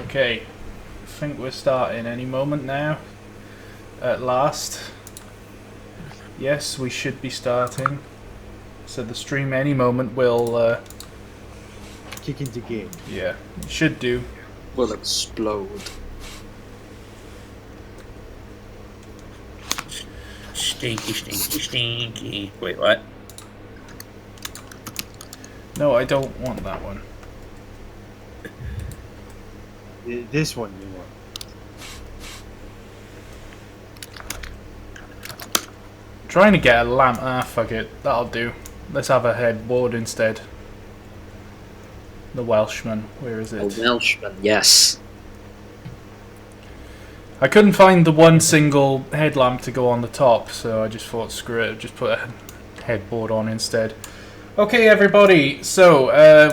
Okay, I think we're starting any moment now. At last. Yes, we should be starting. So the stream any moment will kick into gear. Yeah, it should do. Will explode. Stinky, stinky, stinky. Wait, what? No, I don't want that one. This one you want. Trying to get a lamp. Ah, fuck it. That'll do. Let's have a headboard instead. The Welshman. Where is it? A Welshman, yes. I couldn't find the one single headlamp to go on the top, so I just thought, screw it, just put a headboard on instead. Okay, everybody. So,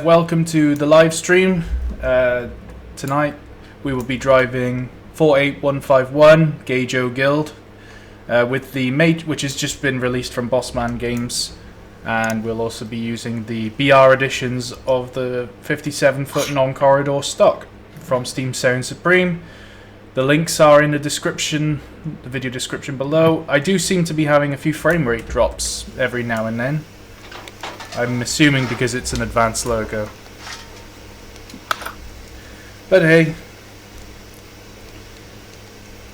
welcome to the live stream. Tonight we will be driving 48151 Gauge Guild with the which has just been released from Bossman Games, and we'll also be using the BR editions of the 57-foot non-corridor stock from Steam Sound Supreme. The links are in the description, the video description below. I do seem to be having a few frame rate drops every now and then. I'm assuming because it's an advanced logo. But hey.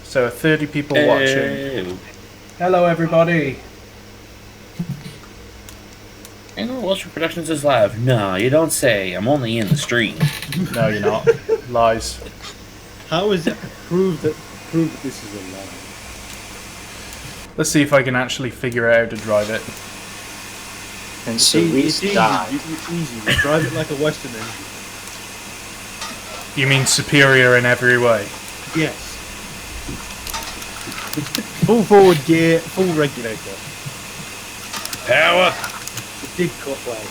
So 30 people watching. Hello everybody. I know Welshman Productions is live. No, you don't say. I'm only in the stream. No, you're not. Lies. How is it proved that this is a lie? Let's see if I can actually figure out how to drive it. And It's so easy. we die. It's easy. You drive it like a Western engine. You mean superior in every way? Yes. Full forward gear, full regulator. Power! Big cutway.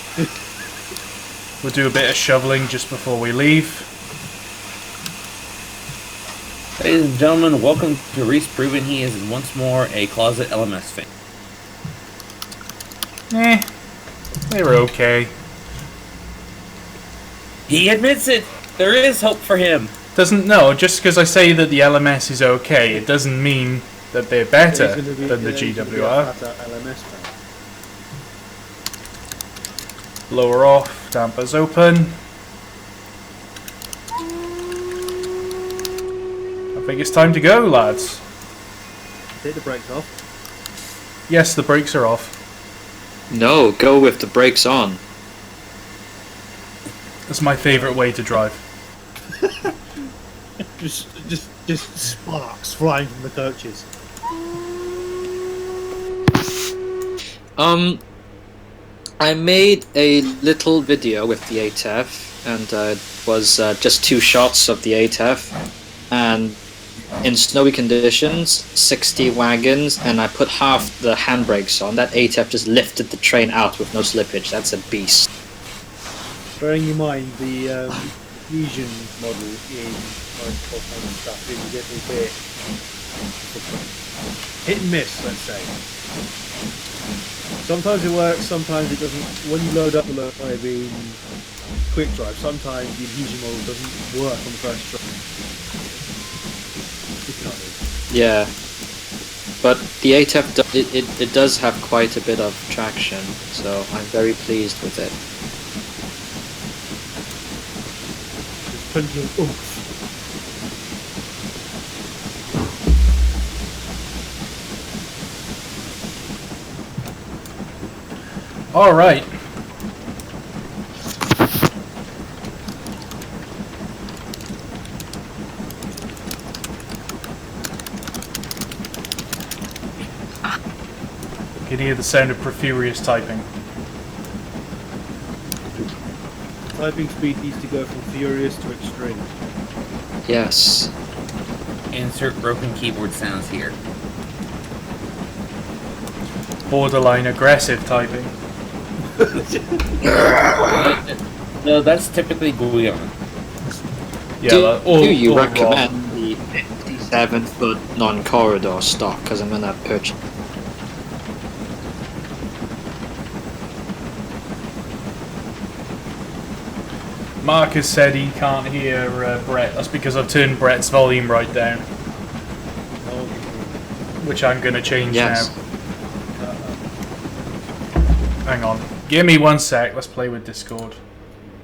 We'll do a bit of shoveling just before we leave. Ladies and gentlemen, welcome to Reese proving he is once more a closet LMS fan. They were okay. He admits it! There is hope for him! Just because I say that the LMS is okay, it doesn't mean that they're better than the GWR. LMS fan. Lower off, dampers open. I think it's time to go, lads. Take the brakes off. Yes, the brakes are off. No, go with the brakes on. That's my favourite way to drive. Just sparks flying from the coaches. I made a little video with the ATEF, and it was just 2 shots of the ATEF, and in snowy conditions, 60 wagons, and I put half the handbrakes on. That ATEF just lifted the train out with no slippage. That's a beast. Bearing in mind the fusion model in Maritime stuff is a little bit hit and miss, let's say. Sometimes it works, sometimes it doesn't. When you load up the low beam quick drive, sometimes the fusion model doesn't work on the first try. Yeah, but the ATEF it does have quite a bit of traction, so I'm very pleased with it. There's plenty of oomph. All right. You can hear the sound of Profurious typing. Typing speed needs to go from furious to extreme. Yes. Insert broken keyboard sounds here. Borderline aggressive typing. No, that's typically Guion. Yeah, Do you all recommend wrong. the 57-foot non-corridor stock? Because I'm gonna purchase. Mark has said he can't hear Brett. That's because I've turned Brett's volume right down, which I'm going to change Yes. now. Hang on. Give me 1 sec. Let's play with Discord.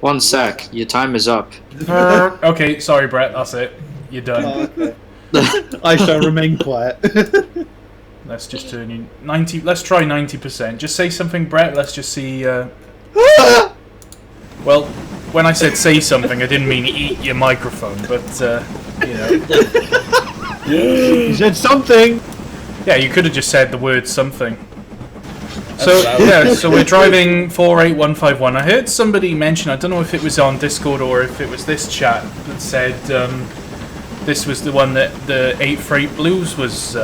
1 sec. Your time is up. Okay, sorry, Brett. That's it. You're done. Oh, okay. I shall remain quiet. Let's just turn you 90. Let's try 90%. Just say something, Brett. Let's just see. Well, when I said say something, I didn't mean eat your microphone, but you know. You said something. Yeah, you could have just said the word something. So yeah, so we're driving 48151. I heard somebody mention, I don't know if it was on Discord or if it was this chat, that said this was the one that the 8 Freight Blues was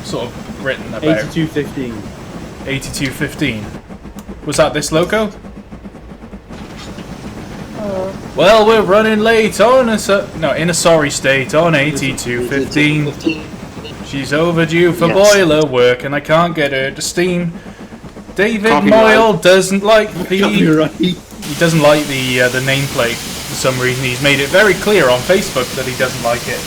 sort of written about. 8215. 8215. Was that this loco? Well, we're running late on in a sorry state on 8215. She's overdue for boiler work and I can't get her to steam. David Moyle doesn't like the the nameplate for some reason. He's made it very clear on Facebook that he doesn't like it.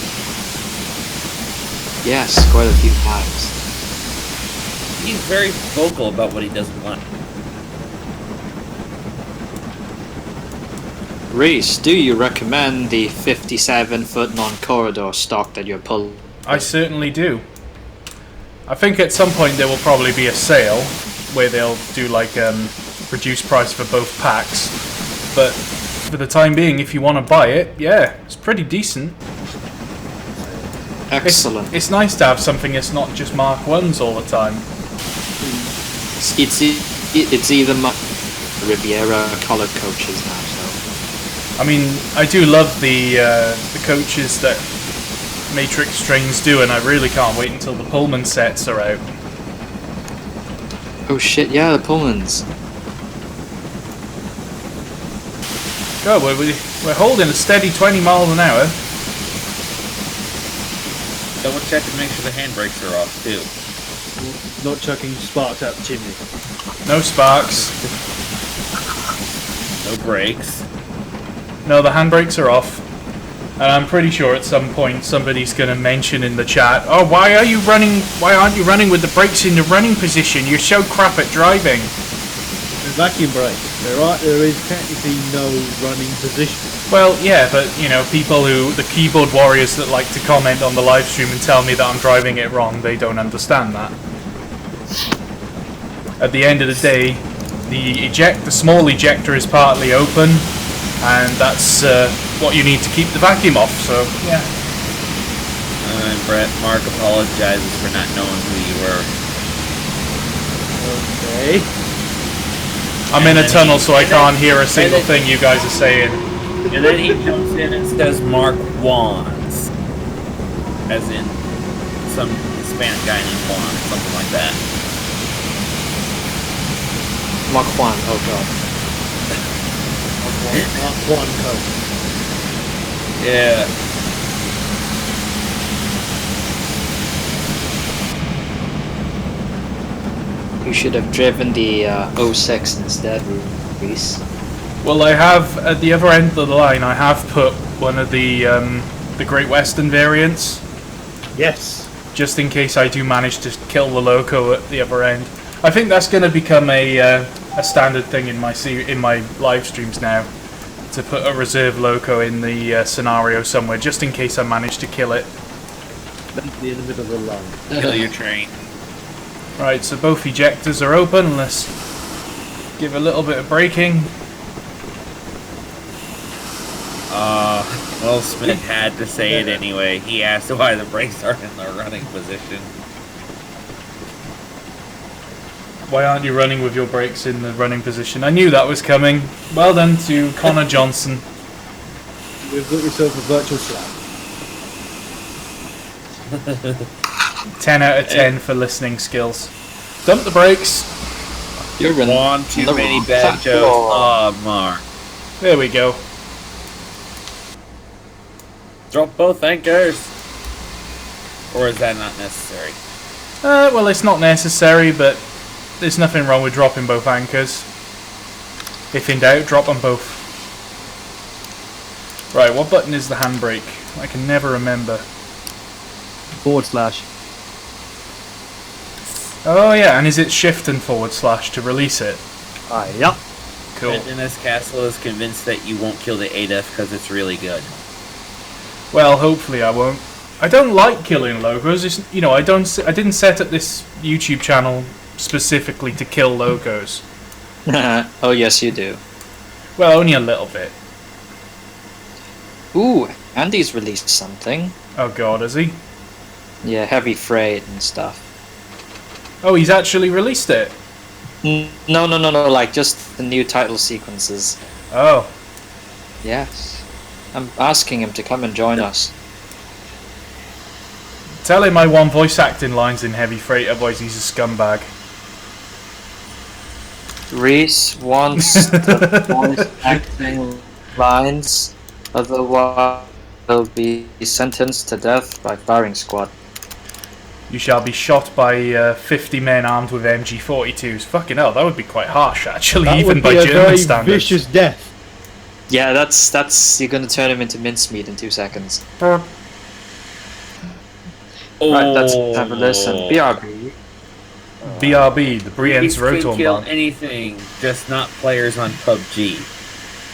Yes, quite a few times. He's very vocal about what he doesn't want. Reese, do you recommend the 57-foot non-corridor stock that you're pulling? I certainly do. I think at some point there will probably be a sale where they'll do like reduced price for both packs, but for the time being, if you want to buy it, yeah, it's pretty decent. Excellent. It's nice to have something that's not just Mark 1s all the time. It's even Riviera colored coaches now, so. I mean, I do love the coaches that Matrix Trains do, and I really can't wait until the Pullman sets are out. Oh shit, yeah, the Pullmans. Go, we're holding a steady 20 miles an hour. Double check to make sure the handbrakes are off too. Not chucking sparks out the chimney. No sparks. No brakes. No, the handbrakes are off. And I'm pretty sure at some point somebody's going to mention in the chat, oh, why aren't you running with the brakes in the running position? You're so crap at driving. The vacuum brakes. There is technically no running position. Well, yeah, but, you know, the keyboard warriors that like to comment on the live stream and tell me that I'm driving it wrong, they don't understand that. At the end of the day, the small ejector is partly open, and that's what you need to keep the vacuum off, so yeah. And Brett, Mark apologizes for not knowing who you were. Okay. I'm in a tunnel, so I can't hear a single thing you guys are saying. And then he jumps in and says Mark Wands. As in some Hispanic guy named Juan or something like that. Mark Juan, oh god. One code. Yeah. You should have driven the 06 instead, Reese. Well, I have, at the other end of the line, I have put one of the Great Western variants. Yes. Just in case I do manage to kill the loco at the other end. I think that's going to become a standard thing in my live streams now, to put a reserve loco in the scenario somewhere, just in case I manage to kill it. That'd be in the middle of the line. Kill your train. Right, so both ejectors are open. Let's give a little bit of braking. Well, Smith had to say it anyway. He asked why the brakes aren't in the running position. Why aren't you running with your brakes in the running position? I knew that was coming. Well done to Connor Johnson. You've got yourself a virtual slap. 10 out of 10 for listening skills. Dump the brakes. You're running. One too many bad jokes. Oh, Mark. There we go. Drop both anchors. Or is that not necessary? Well, it's not necessary, but there's nothing wrong with dropping both anchors. If in doubt, drop them both. Right, what button is the handbrake? I can never remember. / Oh yeah, and is it shift and / to release it? Yep. Cool. Dennis Castle is convinced that you won't kill the ADEF because it's really good. Well, hopefully I won't. I don't like killing logos. It's, you know, I didn't set up this YouTube channel specifically to kill logos. Oh yes, you do. Well, only a little bit. Ooh, Andy's released something. Oh god, has he? Yeah, heavy freight and stuff. Oh, he's actually released it. No, like just the new title sequences. Oh. Yes. I'm asking him to come and join us. Tell him I want voice acting lines in Heavy Freight, otherwise he's a scumbag. Reese wants the voice acting lines, otherwise he'll be sentenced to death by firing squad. You shall be shot by 50 men armed with MG42s. Fucking hell, that would be quite harsh, actually, That even would by be a German very standards. vicious death. Yeah, that's you're gonna turn him into mincemeat in 2 seconds. Oh. Right, let's have a listen. BRB. BRB, the Brienz You can kill Rotom. anything, just not players on PUBG.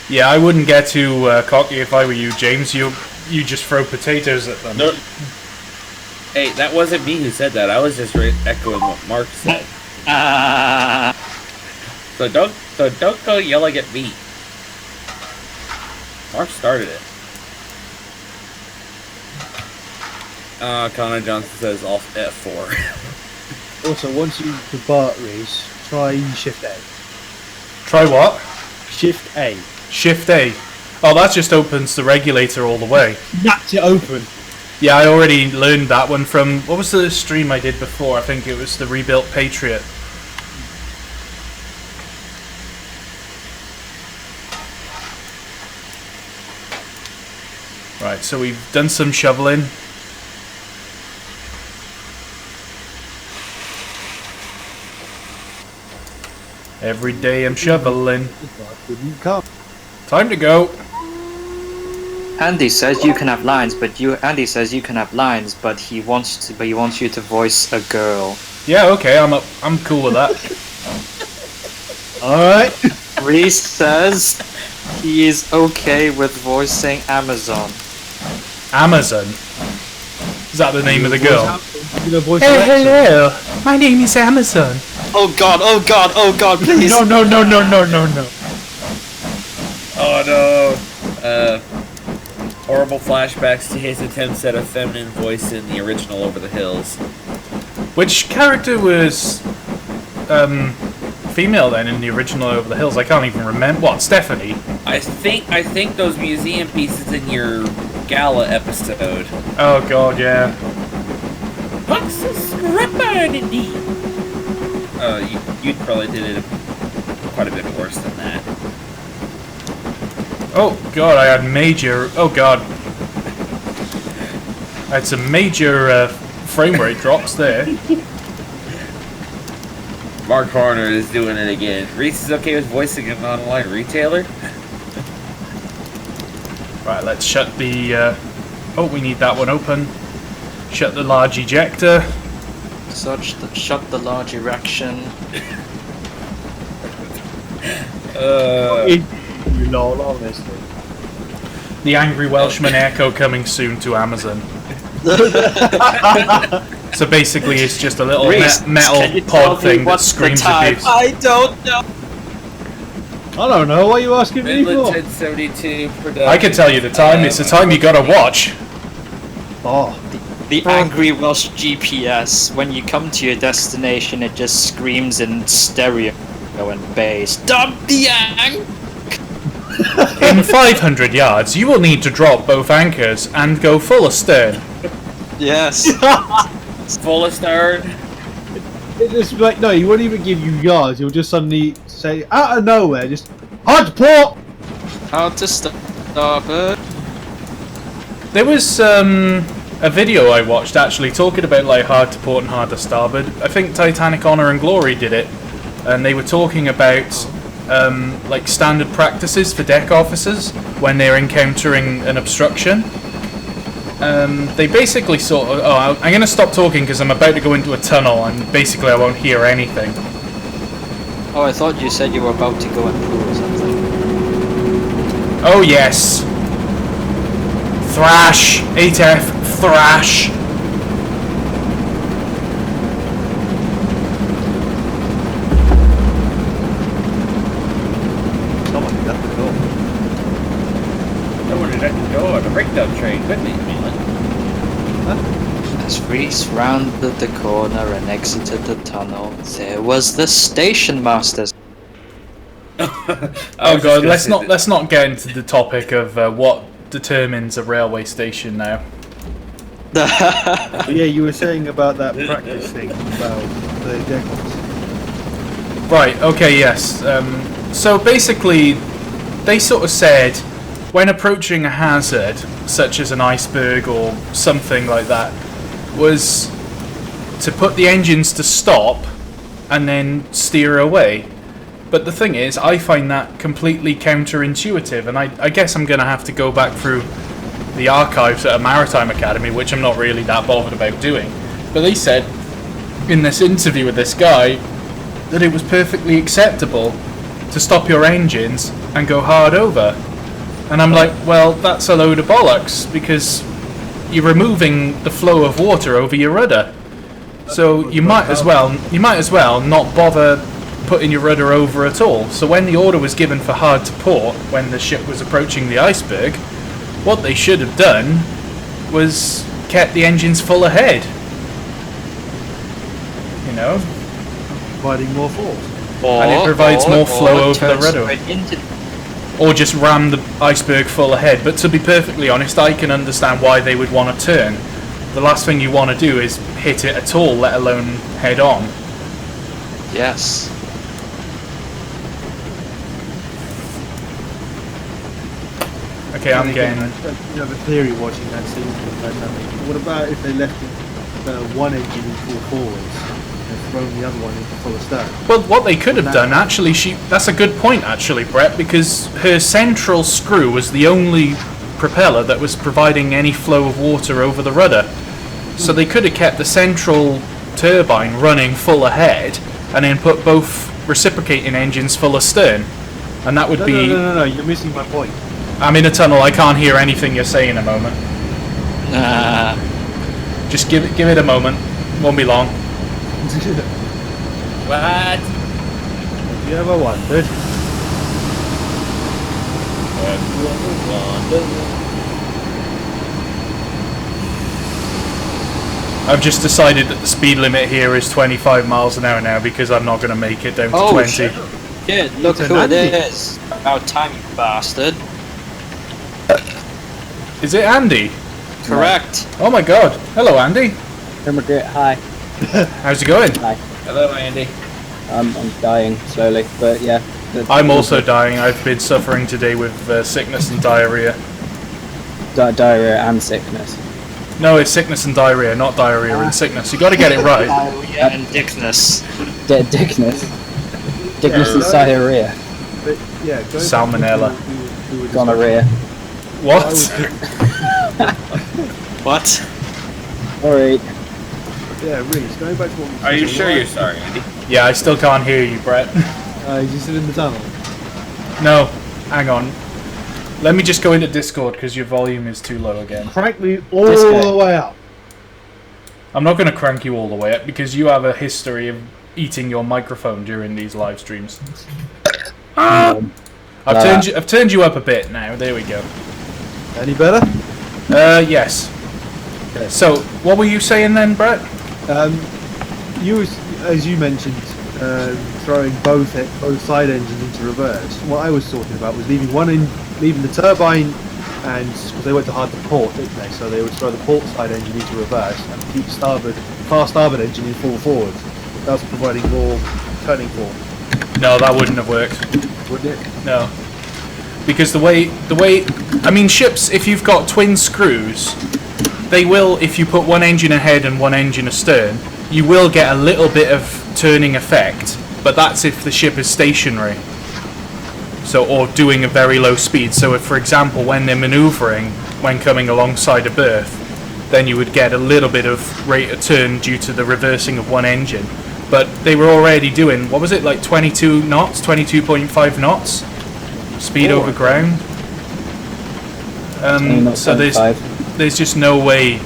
Yeah, I wouldn't get too cocky if I were you, James. You just throw potatoes at them. No. Hey, that wasn't me who said that. I was just echoing what Mark said. So don't go yelling at me. Mark started it. Connor Johnson says off F4. Also, once you depart Reese, try Shift A. Try what? Shift A. Shift A. Oh, that just opens the regulator all the way. That's it open. Yeah, I already learned that one from... What was the stream I did before? I think it was the Rebuilt Patriot. Right, so we've done some shoveling. Every day I'm shoveling. Didn't come. Time to go. Andy says you can have lines, but Andy says you can have lines, but he wants you to voice a girl. Yeah, okay, I'm cool with that. Alright. Reese says he is okay with voicing Amazon. Amazon. Is that the name of the girl? Hey, hello. My name is Amazon. Oh god, please! No. Oh no! Horrible flashbacks to his attempts at a feminine voice in the original Over the Hills. Which character was female then in the original Over the Hills? I can't even remember. What, Stephanie? I think those museum pieces in your gala episode. Oh god, yeah. What's a scrapper indeed? You probably did it quite a bit worse than that. Oh god, I had major... Oh god. I had some major frame rate drops there. Mark Horner is doing it again. Reese is okay with voicing an online retailer? Right, let's shut the... Oh, we need that one open. Shut the large ejector. Shut the large erection. You know, honestly. The angry Welshman echo coming soon to Amazon. So basically it's just a little Reese, metal pod thing that screams abuse. I don't know. I don't know, what are you asking me Midland for? 1072 production. I can tell you the time, it's the time you gotta watch. Oh. The angry Welsh GPS. When you come to your destination, it just screams in stereo and bass. Dump the ang! In 500 yards, you will need to drop both anchors and go full astern. Yes. Full astern. It just like, no, he won't even give you yards, he'll just suddenly say, out of nowhere, just, hard to port! How to stop it? There was a video I watched actually talking about like hard to port and hard to starboard. I think Titanic Honor and Glory did it, and they were talking about like standard practices for deck officers when they're encountering an obstruction. They basically sort of... Oh, I'm going to stop talking because I'm about to go into a tunnel and basically I won't hear anything. Oh, I thought you said you were about to go and poo or something. Oh yes! Thrash! 8F, thrash! Someone did that before. Someone is at the door. The breakdown train. Quickly, Milan. As Reese rounded the corner and exited the tunnel, there was the station master. Oh god, let's not get into the topic of what determines a railway station now. But yeah, you were saying about that practice thing about the deck officer. Right, okay, yes. So basically, they sort of said, when approaching a hazard, such as an iceberg or something like that, was to put the engines to stop and then steer away. But the thing is, I find that completely counterintuitive, and I guess I'm going to have to go back through the archives at a Maritime Academy, which I'm not really that bothered about doing. But they said, in this interview with this guy, that it was perfectly acceptable to stop your engines and go hard over. And I'm like, well, that's a load of bollocks, because you're removing the flow of water over your rudder. So you might as well not bother putting your rudder over at all. So when the order was given for hard to port, when the ship was approaching the iceberg, what they should have done was kept the engines full ahead. You know? Providing more force. And it provides more flow over the rudder. Or just ram the iceberg full ahead. But to be perfectly honest, I can understand why they would want to turn. The last thing you want to do is hit it at all, let alone head on. Yes. Okay, I'm getting... You have a theory watching that scene. What about if they left one engine in full forwards and thrown the other one into full astern? Well, what they could have done, actually, that's a good point, actually, Brett, because her central screw was the only propeller that was providing any flow of water over the rudder. So they could have kept the central turbine running full ahead and then put both reciprocating engines full astern. And that would be... No, you're missing my point. I'm in a tunnel, I can't hear anything you're saying a moment. Just give it a moment. Won't be long. What? You ever wondered? I've just decided that the speed limit here is 25 miles an hour now because I'm not going to make it down to 20. Shit, look who it is. About time, you bastard. Is it Andy? Correct. Oh my god. Hello, Andy. Hi. How's it going? Hi. Hello, Andy. I'm dying slowly, but yeah. I'm also dying. I've been suffering today with sickness and diarrhea. Diarrhea and sickness. No, it's sickness and diarrhea, not diarrhea and sickness. You got to get it right. Yeah, and dickness. Dickness. Dickness and diarrhea. But, yeah, Salmonella. Gonorrhea. What? What? Alright. Yeah, really. Going back to what we Are you sure you're sorry, Andy? Yeah, I still can't hear you, Brett. Is he still in the tunnel? No, hang on. Let me just go into Discord because your volume is too low again. Crank me all Discord. the way up. I'm not going to crank you all the way up because you have a history of eating your microphone during these live streams. I've turned you up a bit now. There we go. Any better? Yes. Okay. So, what were you saying then, Brett? As you mentioned, throwing both side engines into reverse. What I was talking about was leaving the turbine, and because they went to hard to port, didn't they? So they would throw the port side engine into reverse and keep far starboard engine in full forward. That was providing more turning force. No, that wouldn't have worked. Wouldn't it? No. Because the way, I mean, ships, if you've got twin screws, they will, if you put one engine ahead and one engine astern, you will get a little bit of turning effect, but that's if the ship is stationary. So, or doing a very low speed. So if, for example, when they're maneuvering, when coming alongside a berth, then you would get a little bit of rate of turn due to the reversing of one engine. But they were already doing, what was it, like 22 knots, 22.5 knots? Speed over ground. So there's just no way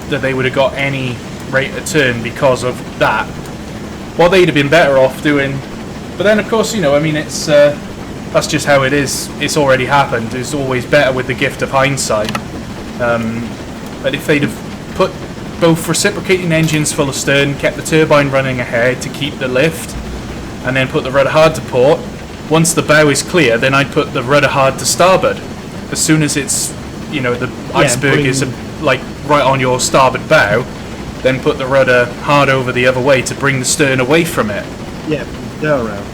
that they would have got any rate of turn because of that. What they'd have been better off doing, but then of course, you know, I mean, it's that's just how it is. It's already happened. It's always better with the gift of hindsight. But if they'd have put both reciprocating engines full of stern, kept the turbine running ahead to keep the lift, and then put the rudder hard to port, once the bow is clear, then I'd put the rudder hard to starboard. As soon as it's, you know, the iceberg is like right on your starboard bow, then put the rudder hard over the other way to bring the stern away from it. Yeah, go around.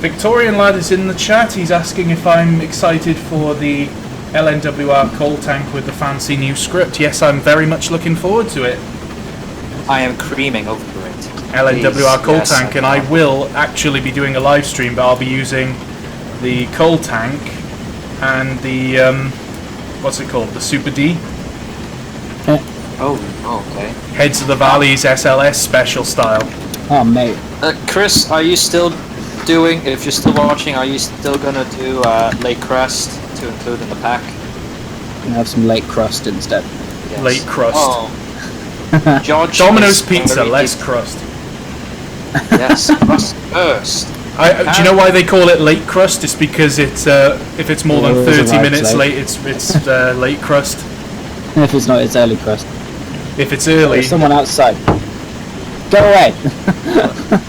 Victorian lad is in the chat. He's asking if I'm excited for the LNWR coal tank with the fancy new script. Yes, I'm very much looking forward to it. I am creaming over it. LNWR coal Yes, tank, and I will actually be doing a live stream, but I'll be using the coal tank and the what's it called? The Super D. Oh, okay. Heads of the Valleys SLS special style. Oh, mate. Chris, are you still doing? If you're still watching, are you still gonna do Lake Crest to include in the pack? You have some late crust instead. Yes. Late crust. Oh. George. Domino's is pizza, very less deep- crust. Yes, crust first. Do you know why they call it late crust? It's because it's if it's more than Well, 30 arrives minutes late. late, it's late crust. If it's not, it's early crust. If it's early, There's someone outside. Go away!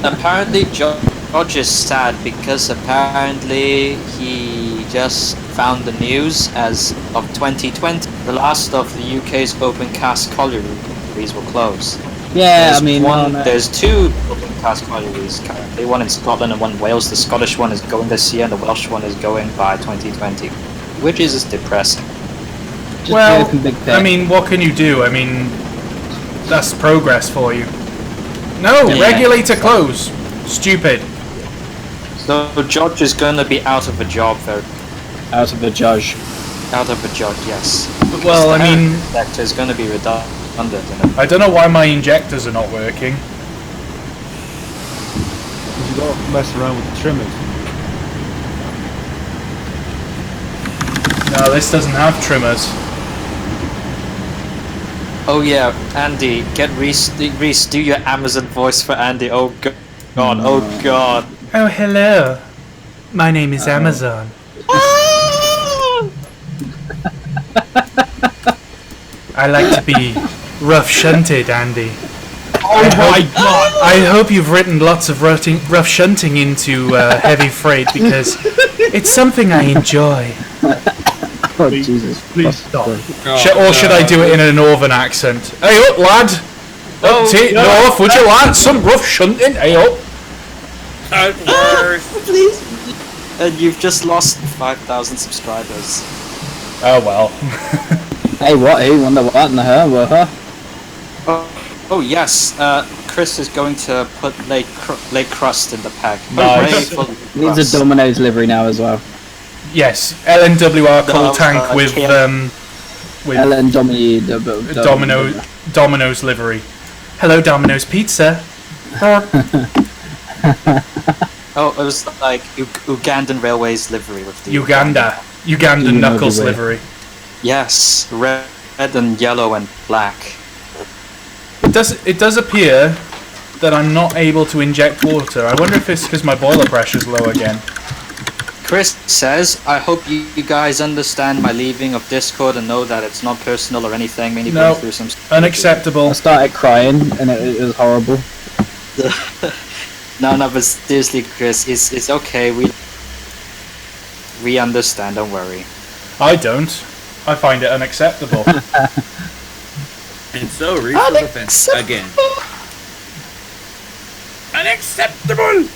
Apparently, George is sad because apparently he just found the news as of 2020. The last of the UK's open cast collieries will close. Yeah, There's I mean, there's two open cast collieries currently, one in Scotland and one in Wales. The Scottish one is going this year and the Welsh one is going by 2020, which is depressing. just well, open big pit. I mean, what can you do? I mean, that's progress for you. No, Yeah. regulator close. Stupid. So George is going to be out of a job very out of the judge. out of a job, yes. Well, I mean, Sector is going to be redundant. I don't know why my injectors are not working. Because you got to mess around with the trimmers. No, this doesn't have trimmers. Oh yeah, Andy, get Reese, do your Amazon voice for Andy. Oh god, oh god. Oh, hello. My name is Amazon. I like to be rough shunted, Andy. Oh my god! I hope you've written lots of rough shunting into heavy freight because it's something I enjoy. Oh, Jesus. Please stop. Or should I do it in a northern accent? Hey up, lad! Oh, Up to no. north, would you like some rough shunting? Hey up! Please. And you've just lost 5,000 subscribers. Oh well. Hey, what? Who? Wonder what in the hell? Huh? Oh yes, Chris is going to put Lake Crust in the pack. Nice. Hooray for Needs Crust. a Domino's livery now as well. Yes, LNWR coal No, tank with Ellen Domini. Domino's livery. Hello, Domino's Pizza. Oh, it was like Ugandan Railways livery with the Ugandan You know Knuckles the way. livery. Yes, red and yellow and black. It does appear that I'm not able to inject water. I wonder if it's because my boiler pressure's low again. Chris says, I hope you guys understand my leaving of Discord and know that it's not personal or anything. Mainly No. going through some Unacceptable. I started crying and it was horrible. No, but seriously, Chris, it's okay. We understand. Don't worry. I don't. I find it unacceptable. And so reach for the fence again. Unacceptable!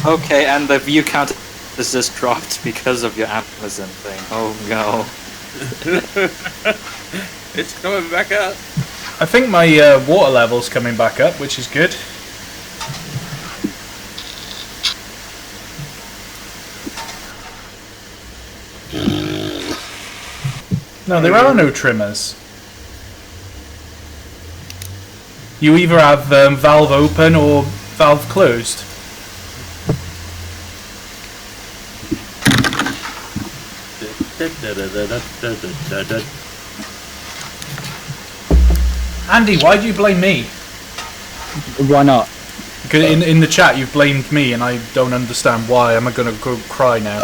Okay, and the view count is just dropped because of your Amazon thing. Oh no. It's coming back up. I think my water level's coming back up, which is good. No, there are no trimmers. You either have valve open or valve closed. Andy, why do you blame me? Why not? Because in the chat you've blamed me and I don't understand why. Am I going to go cry now?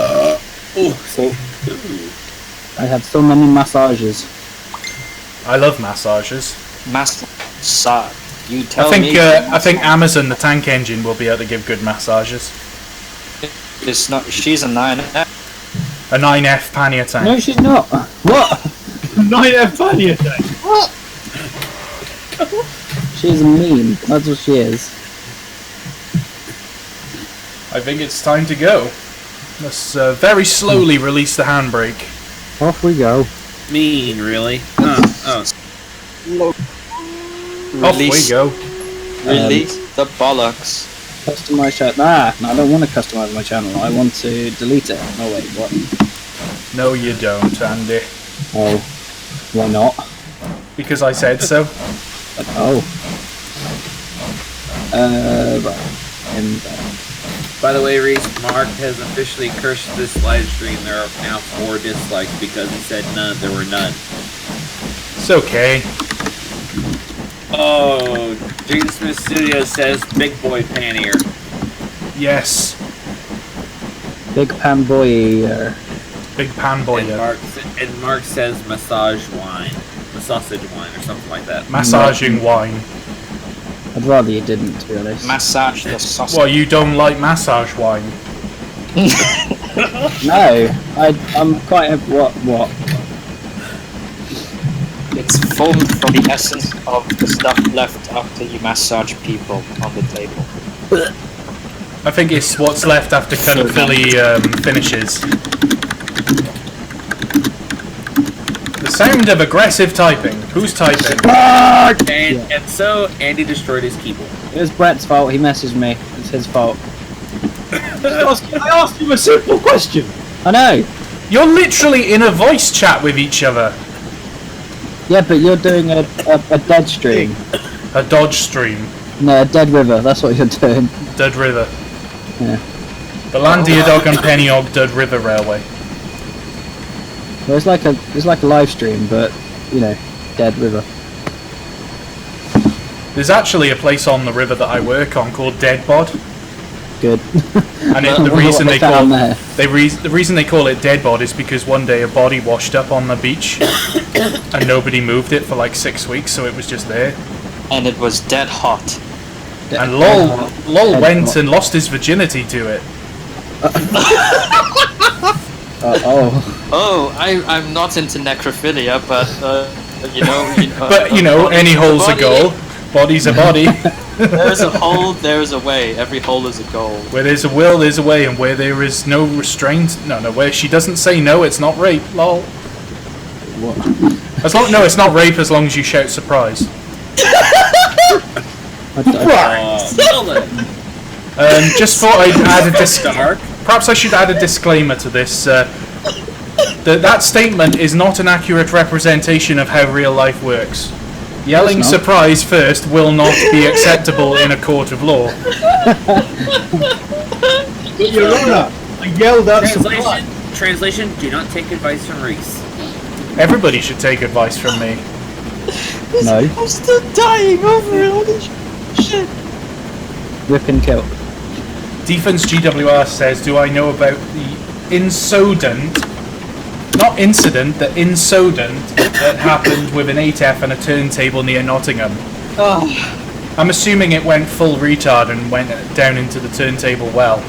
I had so many massages. I love massages. Massage. You tell me. I think Amazon, the tank engine, will be able to give good massages. It's not. She's a 9F. A 9F pannier tank. No, she's not. What? 9F pannier tank. What? She's mean. That's what she is. I think it's time to go. Let's very slowly release the handbrake. Off we go. Mean, really? Off we go. Release the bollocks. Customize channel. Nah, no, I don't want to customize my channel. I want to delete it. Oh wait, what? No, you don't, Andy. Oh, why not? Because I said so. Oh. Right. And, By the way, Reese, Mark has officially cursed this live stream. There are now 4 dislikes because he said none. There were none. It's okay. Oh, Jaden Smith Studio says Big Boy Pannier. Yes. Big pan boy. Big pan boy. And Mark says massage wine. Sausage wine or something like that. Massaging wine. I'd rather you didn't, to be honest. Massage the sausage. Well, you don't like massage wine? No, I'm quite a, what? It's formed from the essence of the stuff left after you massage people on the table. I think it's what's left after Philly finishes. The sound of aggressive typing. Who's typing? And so Andy destroyed his keyboard. It was Brett's fault. He messaged me. It's his fault. I asked him a simple question. I know. You're literally in a voice chat with each other. Yeah, but you're doing a dead stream. A Dodge stream. No, a dead river. That's what you're doing. Dead River. Yeah. The Landiadog and Pennyog Dead River Railway. Well, it's like a live stream, but you know, dead river. There's actually a place on the river that I work on called Deadbod. Good. And the reason they call the reason they call it Deadbod is because one day a body washed up on the beach and nobody moved it for like 6 weeks, so it was just there. And it was dead hot. And Lol went and lost his virginity to it. Oh, I'm not into necrophilia, but But any hole's a goal. Body's a body. There's a hole, there's a way. Every hole is a goal. Where there's a will, there's a way, and where there is no restraint, where she doesn't say no, it's not rape. Lol. What? No, it's not rape as long as you shout surprise. Just thought I'd add a disclaimer. Perhaps I should add a disclaimer to this. That statement is not an accurate representation of how real life works. Yelling surprise first will not be acceptable in a court of law. Your Honor, I yelled out surprise. Translation, do not take advice from Reese. Everybody should take advice from me. No. I'm still dying over it. Holy shit. Rip and kill. Defense GWR says, do I know about the not incident, the incident that happened with an 8F and a turntable near Nottingham? Oh. I'm assuming it went full retard and went down into the turntable well.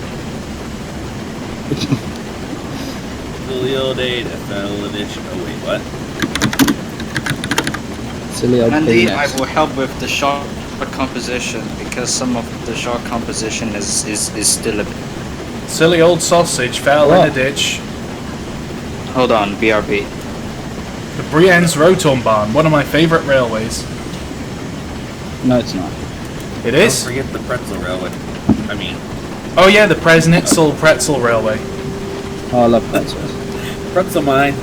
Silly old Ada fell in it. Oh wait, what? Silly old Andy, penis. I will help with the short composition because some of the short composition is still a bit. Silly old sausage fell in a ditch. Hold on, BRB. The Brienne's Rotombahn, one of my favourite railways. No, it's not. It is? Don't forget the pretzel railway. Oh yeah, the Presnitzel Pretzel Railway. Oh, I love pretzels. Pretzel mine.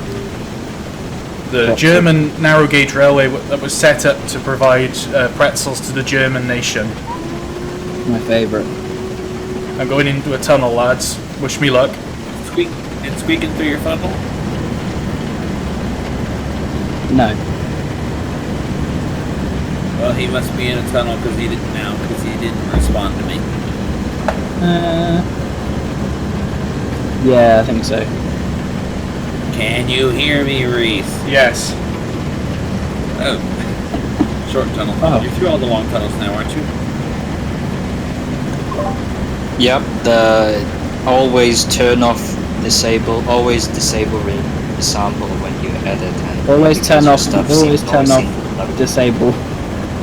The German narrow gauge railway that was set up to provide pretzels to the German nation. My favourite. I'm going into a tunnel, lads. Wish me luck. Squeaking through your funnel? No. Well, he must be in a tunnel because he didn't respond to me. Yeah, I think so. Can you hear me, Reese? Yes. Oh. Short tunnel. Oh. You're through all the long tunnels now, aren't you? Yep, the always turn off, disable, always disable sample when you edit. And Always turn off, stuff always seems turn noisy. off, disable.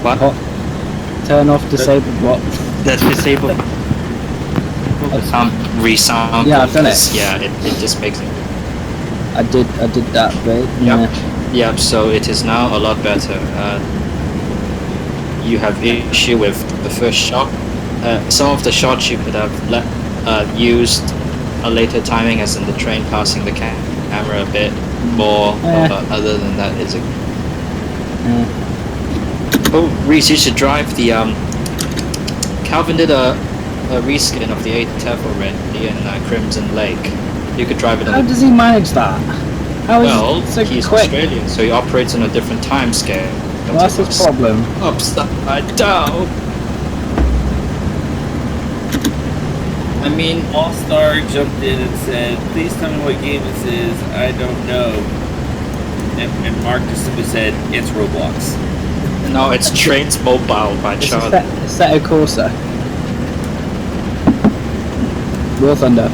What? Turn off, disable what? That's disable. Resample. Yeah, I've done it. Yeah, it just makes it. I did that bit. Yeah. Yep, so it is now a lot better. You have issue with the first shot. Some of the shots you could have used a later timing, as in the train passing the camera a bit more. Other than that, it's a. Oh, Reese, you should drive the. Calvin did a reskin of the 8TF already in Crimson Lake. You could drive it on. How does he manage that? How is Well, it so he's quick? Australian, so he operates on a different time scale. Well, that's his problem. Upside down. I mean, All-Star jumped in and said, please tell me what game this is. I don't know. And Mark just simply said, it's Roblox. no, it's Trains Mobile by It's Charlie. Assetto Corsa. War Thunder.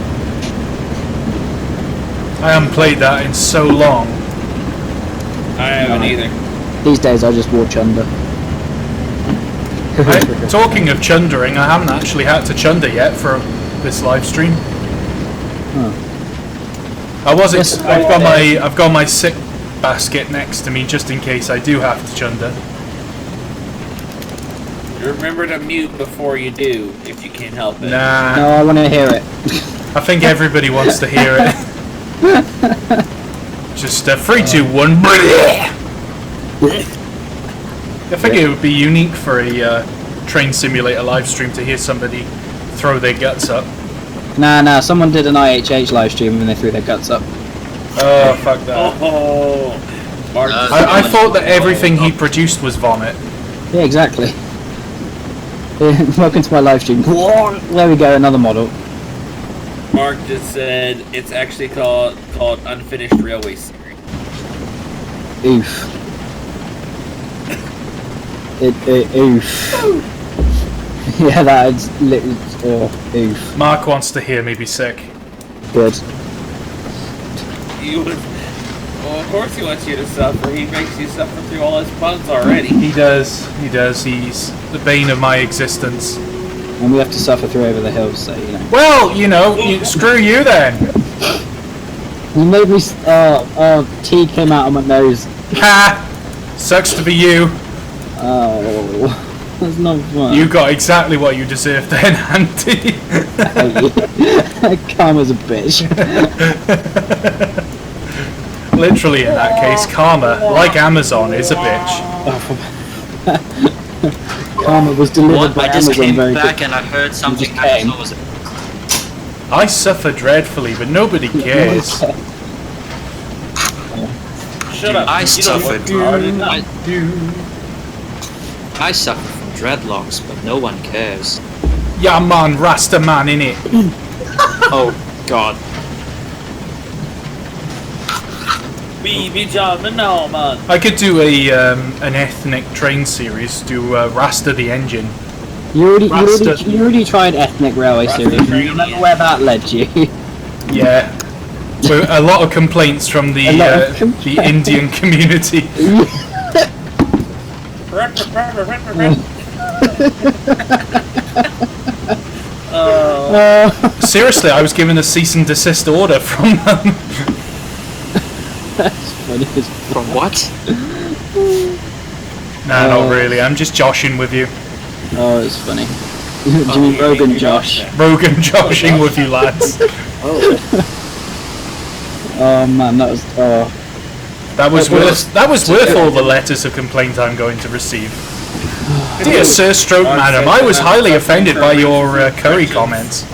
I haven't played that in so long. I haven't either. These days I just watch under. Talking of chundering, I haven't actually had to chunder yet for this live stream. I was. I've got my sick basket next to me just in case I do have to chunder. Remember to mute before you do, if you can't help it. Nah. No, I want to hear it. I think everybody wants to hear it. Just 3, 2, 1. I think it would be unique for a train simulator live stream to hear somebody throw their guts up. Nah, someone did an IHH live stream and they threw their guts up. Oh, fuck that. Oh, Mark. I thought that everything he produced was vomit. Yeah, exactly. Welcome to my live stream. There we go, another model. Mark just said it's actually called Unfinished Railway Series. Oof. Oof. Yeah, that's literally. Oof. Mark wants to hear me be sick. Good. Well, of course he wants you to suffer. He makes you suffer through all his puns already. He does. He's the bane of my existence. And we have to suffer through over the hills, so you know. Well, screw you then. You made me. Tea came out of my nose. Ha! Sucks to be you. Oh, that's not fun. You got exactly what you deserved then, Andy. Karma's a bitch. Literally, in that case, karma, like Amazon, is a bitch. Karma was delivered What? by I just Amazon came very back quickly. and I heard something. just came. Amazon was I suffer dreadfully, but nobody cares. Shut up. I You don't suffered. work hard enough. I suffer from dreadlocks, but no one cares. Yeah, man, Rasta man, innit? Oh God. Baby John, no man. I could do an ethnic train series, do Rasta the engine. You already tried ethnic railway series. You remember where that led you? Yeah. With a lot of complaints from the the Indian community. Seriously, I was given a cease and desist order from them. That's funny. From what? Nah, not really. I'm just joshing with you. Oh, it's funny. Do you mean Rogan Josh? Rogan joshing with you, lads. Oh man, that was. Oh. That was worth all the letters of complaint I'm going to receive. Dear Sir Stroke Madam, I was highly offended by your curry comments.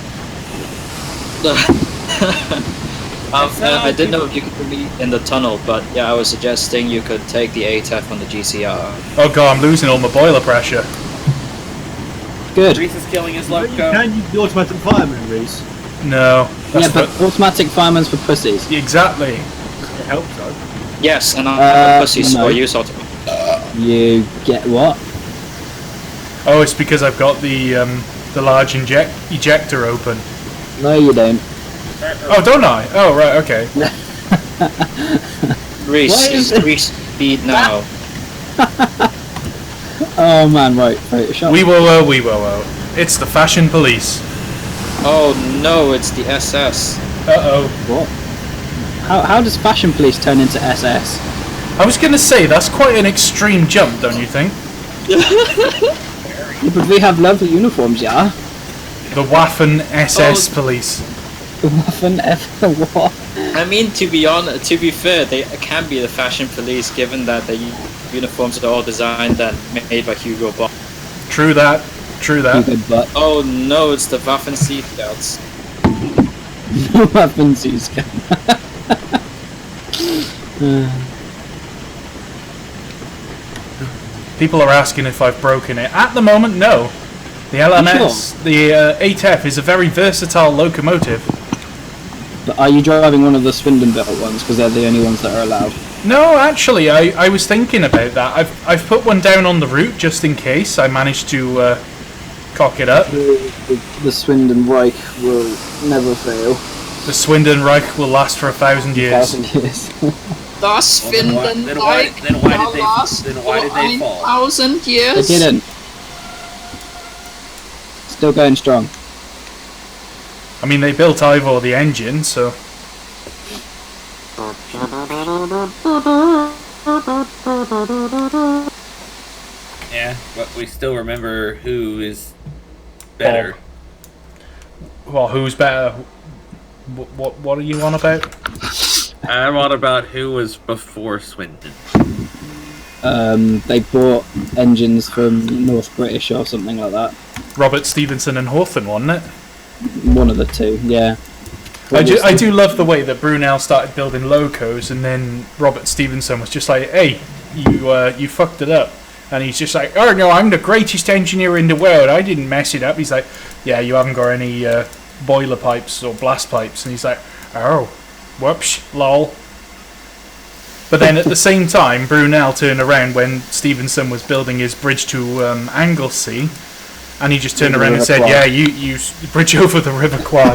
I didn't know if you could put me in the tunnel, but yeah, I was suggesting you could take the ATF on the GCR. Oh god, I'm losing all my boiler pressure. Good. Reese is killing his But loco. you can use the automatic fireman, Reese. No. Yeah, but automatic fireman's for pussies. Exactly. It helps though. Yes, and I'm a pussy, so no. I use automatic. You get what? Oh, it's because I've got the large ejector open. No, you don't. Oh, don't I? Oh, right, okay. Reese, Why is increase speed now. Oh man, right, Photoshop. We will. It's the fashion police. Oh no, it's the SS. Uh-oh. What? How does fashion police turn into SS? I was going to say, that's quite an extreme jump, don't you think? Yeah, but we have lovely uniforms, yeah? The Waffen SS police. The Waffen F what? I mean, to be fair, they can be the fashion police, given that the uniforms are all designed and made by Hugo Boss. True that. Stupid butt. Oh no, it's the Waffen Sea Scouts. Waffen Sea Scout. People are asking if I've broken it. At the moment, no. The LMS, the ATF, is a very versatile locomotive. But are you driving one of the Swindon built ones? Because they're the only ones that are allowed. No, actually, I was thinking about that. I've put one down on the route just in case I managed to cock it up. The Swindon Reich will never fail. The Swindon Reich will last for 1,000 years. 1,000 years. Das Finden Then why did they fall? 1,000 They years. didn't. Still going strong. I mean, they built Ivor the engine, so... Yeah, but we still remember who is better. Well, who's better? What are you on about? I'm on about who was before Swindon. They bought engines from North British or something like that. Robert Stevenson and Hawthorne, wasn't it? One of the two, yeah. I do love the way that Brunel started building locos, and then Robert Stevenson was just like, "Hey, you fucked it up," and he's just like, "Oh no, I'm the greatest engineer in the world. I didn't mess it up." He's like, "Yeah, you haven't got any boiler pipes or blast pipes," and he's like, "Oh, whoops, lol." But then at the same time, Brunel turned around when Stevenson was building his bridge to Anglesey. And he just turned around and said, "Yeah, you bridge over the River Kwai."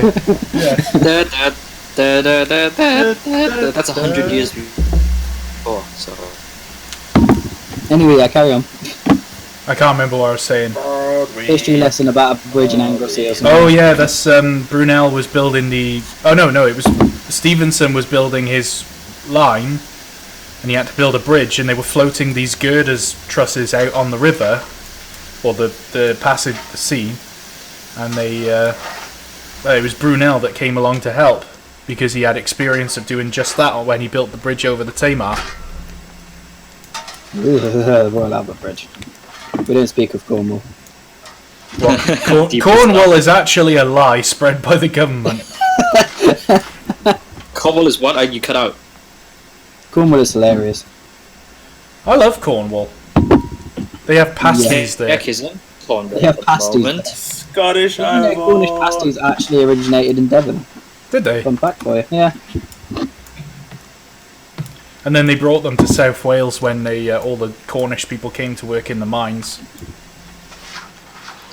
Yeah. That's 100 years before. So. Anyway, yeah, carry on. I can't remember what I was saying. History lesson about a bridge in Anglesey or something. Oh yeah, that's Brunel was building the. Oh no, it was Stevenson was building his line, and he had to build a bridge, and they were floating these girders trusses out on the river. Or the passage, the sea, and it was Brunel that came along to help because he had experience of doing just that when he built the bridge over the Tamar. Royal Albert Bridge. We don't speak of Cornwall. Well, Cornwall is actually a lie spread by the government. Cornwall is what? You cut out. Cornwall is hilarious. I love Cornwall. They have pasties there. Heck, isn't it? Cornwall They have at the pasties moment. Scottish Cornish pasties actually originated in Devon. Did they? Fun fact for you. Yeah. And then they brought them to South Wales when all the Cornish people came to work in the mines.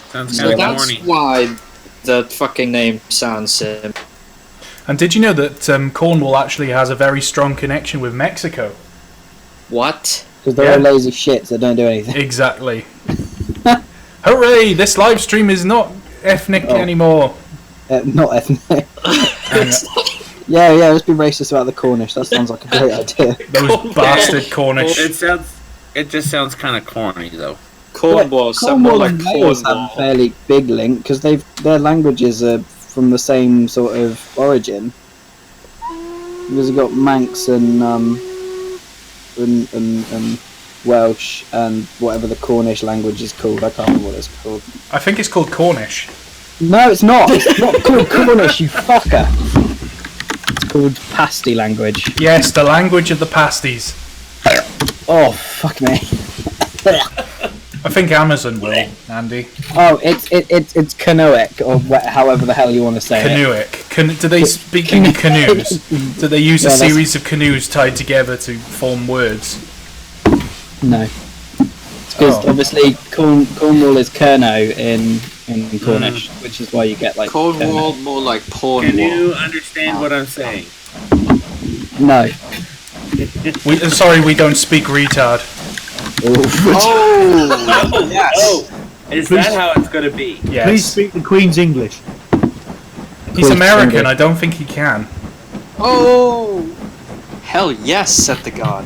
Sounds So kind of that's corny. why the fucking name sounds And did you know that Cornwall actually has a very strong connection with Mexico? what? Because they're Yeah. all lazy shits that don't do anything. Exactly. Hooray! This live stream is not ethnic anymore. Not ethnic. Hang on. Yeah, let's be racist about the Cornish. That sounds like a great idea. Those bastard Cornish. It just sounds kind of corny though. Cornwall, sound more Cornwall like and Wales have a Cornwall. fairly big link because their languages are from the same sort of origin. Because you've got Manx and and Welsh and whatever the Cornish language is called. I can't remember what it's called. I think it's called Cornish. No, it's not. It's not called Cornish, you fucker. It's called pasty language. Yes, the language of the pasties. Oh, fuck me. I think Amazon will, Andy. Oh, it's Canoic, or however the hell you want to say it. Canoic. Do they speak in canoes? Do they use a series of canoes tied together to form words? No. It's because obviously Cornwall is Kerno in Cornish, which is why you get like Cornwall, more like porn. Can you understand what I'm saying? No. Sorry, we don't speak retard. Oh, yes. Oh, is that how it's going to be? Yes. Please speak the Queen's English. He's American. I don't think he can. Oh, hell yes, said the god.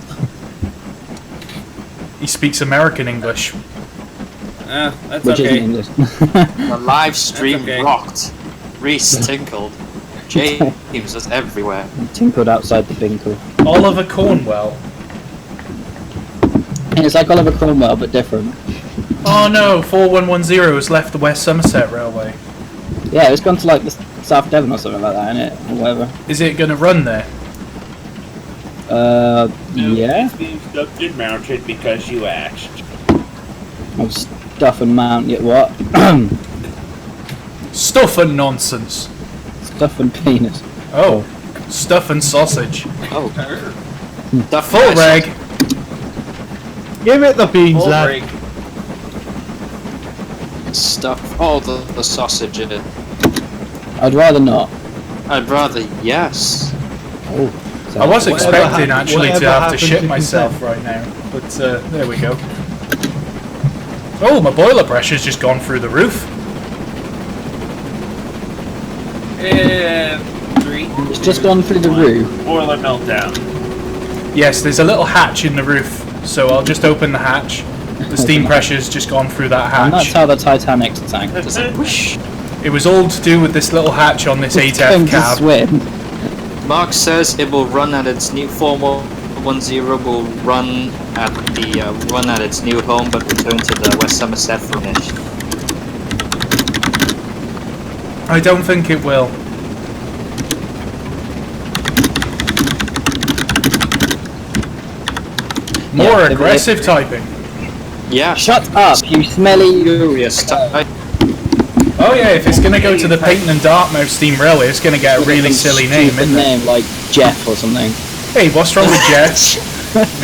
He speaks American English. That's Which okay. isn't English. The live stream okay. rocked. Reese tinkled. James was everywhere. Tinkled outside the Binkle. Oliver Cornwell. It's like Oliver Cromwell, but different. Oh no, 4110 has left the West Somerset Railway. Yeah, it's gone to like the South Devon or something like that, innit? Or whatever. Is it going to run there? Yeah. It's being stuffed and mounted because you asked. I'll stuff and mount it. What? Stuff and nonsense. Stuff and penis. Oh, stuff and sausage. Oh. The Full reg. Give it the beans, Full lad. break. Stuff all the sausage in it. I'd rather not. I'd rather yes. Oh. I was Whatever expecting actually to whatever have to happens shit if myself right now, but there we go. Oh, my boiler pressure's just gone through the roof. And 3. It's just gone through the roof. Boiler meltdown. Yes, there's a little hatch in the roof, so I'll just open the hatch. The steam pressure's just gone through that And that's hatch. how the Titanic sank. Does it whoosh? It was all to do with this little hatch on this It's 8F going to cab. swim. Mark says it will run at its new 4110 will run at its new home, but return to the West Somerset finish. I don't think it will. More Yeah, aggressive typing. Yeah, Shut up, you smelly. furious type. Oh yeah, if it's going to go to the Peyton and Dartmouth Steam Railway, it's going to get a really silly name, Stupid isn't it? name like Jeff or something. Hey, what's wrong with Jeff?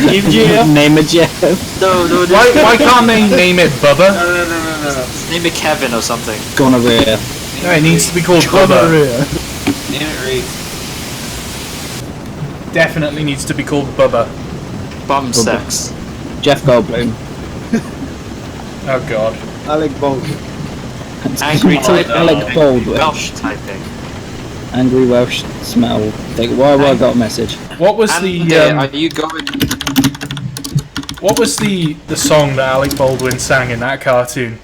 Name a Jeff. No, Why can't they name it Bubba? No. Name it Kevin or something. Gonorrhea. No, it needs to be called Bubba. Gonorrhea. Name it Reese. Definitely needs to be called Bubba. Bum sex. Jeff Goldblum. Oh god. Alec Baldwin. Angry typing. Alec Baldwin. Welsh typing. Angry Welsh smell. Why have I got a message? What was And the are you going? what was the song that Alec Baldwin sang in that cartoon?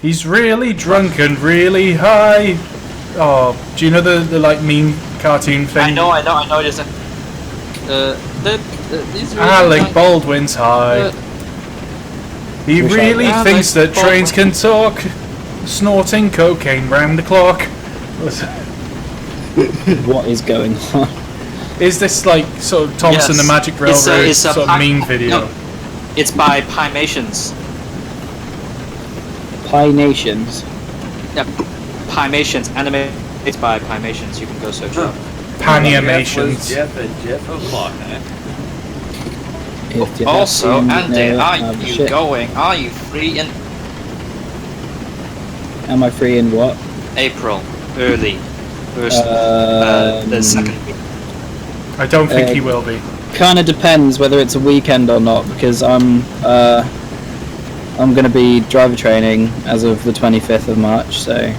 He's really drunk and really high. Oh, do you know the like meme cartoon thing? I know. Just these really Alec Baldwin's high. He Wish I- really Alec thinks that trains can Baldwin. talk. Snorting cocaine round the clock. What is going on? Is this like sort of Thomas and the Yes. Magic Railroad It's a sort of meme video? No, it's by Pimations. Pie Nations. Yeah, Pimations. Animated by Pimations. You can go search it. Panimations. Jeff O'Clock, huh? If you have Also, seen, Andy, are you shit. going? Are you free in Am I free in what? April? Early. First, the second week. I don't think he will be. Kind of depends whether it's a weekend or not, because I'm going to be driver training as of the 25th of March. So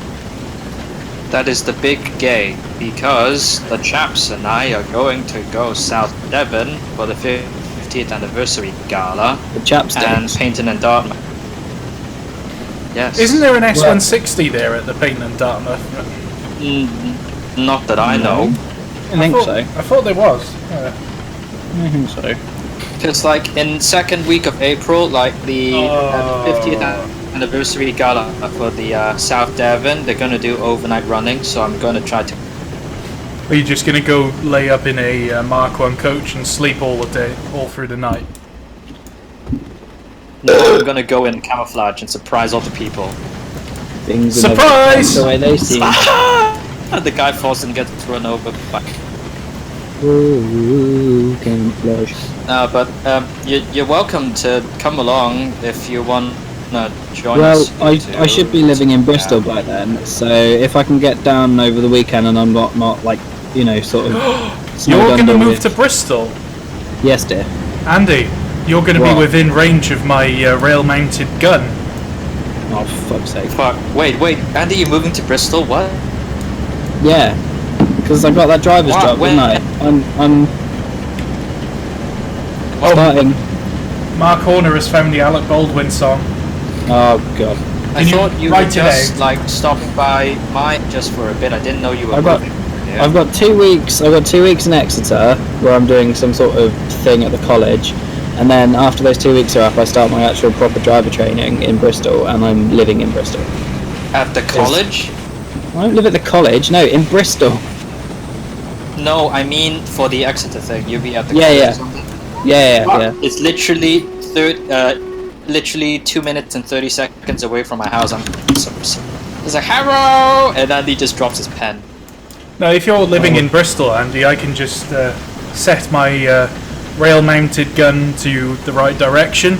That is the big gay, because the chaps and I are going to go South Devon for the 50th anniversary gala the chaps and dance. Peyton and Dartmouth. Yes. Isn't there an S160 there at the Peyton and Dartmouth? Not that I know. I think so. I thought there was. I think so. Because like in second week of April, like the 50th anniversary gala for the South Devon, they're gonna do overnight running. So I'm gonna try to. Are you just gonna go lay up in a Mark 1 coach and sleep all through the night? No, I'm gonna go in camouflage and surprise all the people. Things Surprise! the way they seem. And the guy falls and gets run over by. Ooh, camouflage. But you're welcome to come along if you want to join Well, us. I should be living in Bristol by then, so if I can get down over the weekend and I'm not like, you know, sort of... You're snowed gonna under move with- to Bristol? Yes, dear. Andy, you're gonna be What? within range of my rail-mounted gun. Oh, for fuck's sake. Fuck. Wait, Andy, you moving to Bristol? What? Yeah, because I got that driver's Wow, job, when- didn't I? I'm Oh, starting... Mark Horner has found the Alec Baldwin song. Oh, God. I Can you thought you write were it just out? like stopping by mine just for a bit. I didn't know you were I've got- moving. Yeah. I've got 2 weeks. I've got 2 weeks in Exeter where I'm doing some sort of thing at the college, and then after those 2 weeks are up, I start my actual proper driver training in Bristol, and I'm living in Bristol. At the college? I don't live at the college. No, in Bristol. No, I mean for the Exeter thing. You'll be at the Yeah, college. yeah. Or something. Yeah. It's literally 2 minutes and 30 seconds away from my house. It's like hello, and Andy just drops his pen. Now, if you're living in Bristol, Andy, I can just set my rail-mounted gun to the right direction,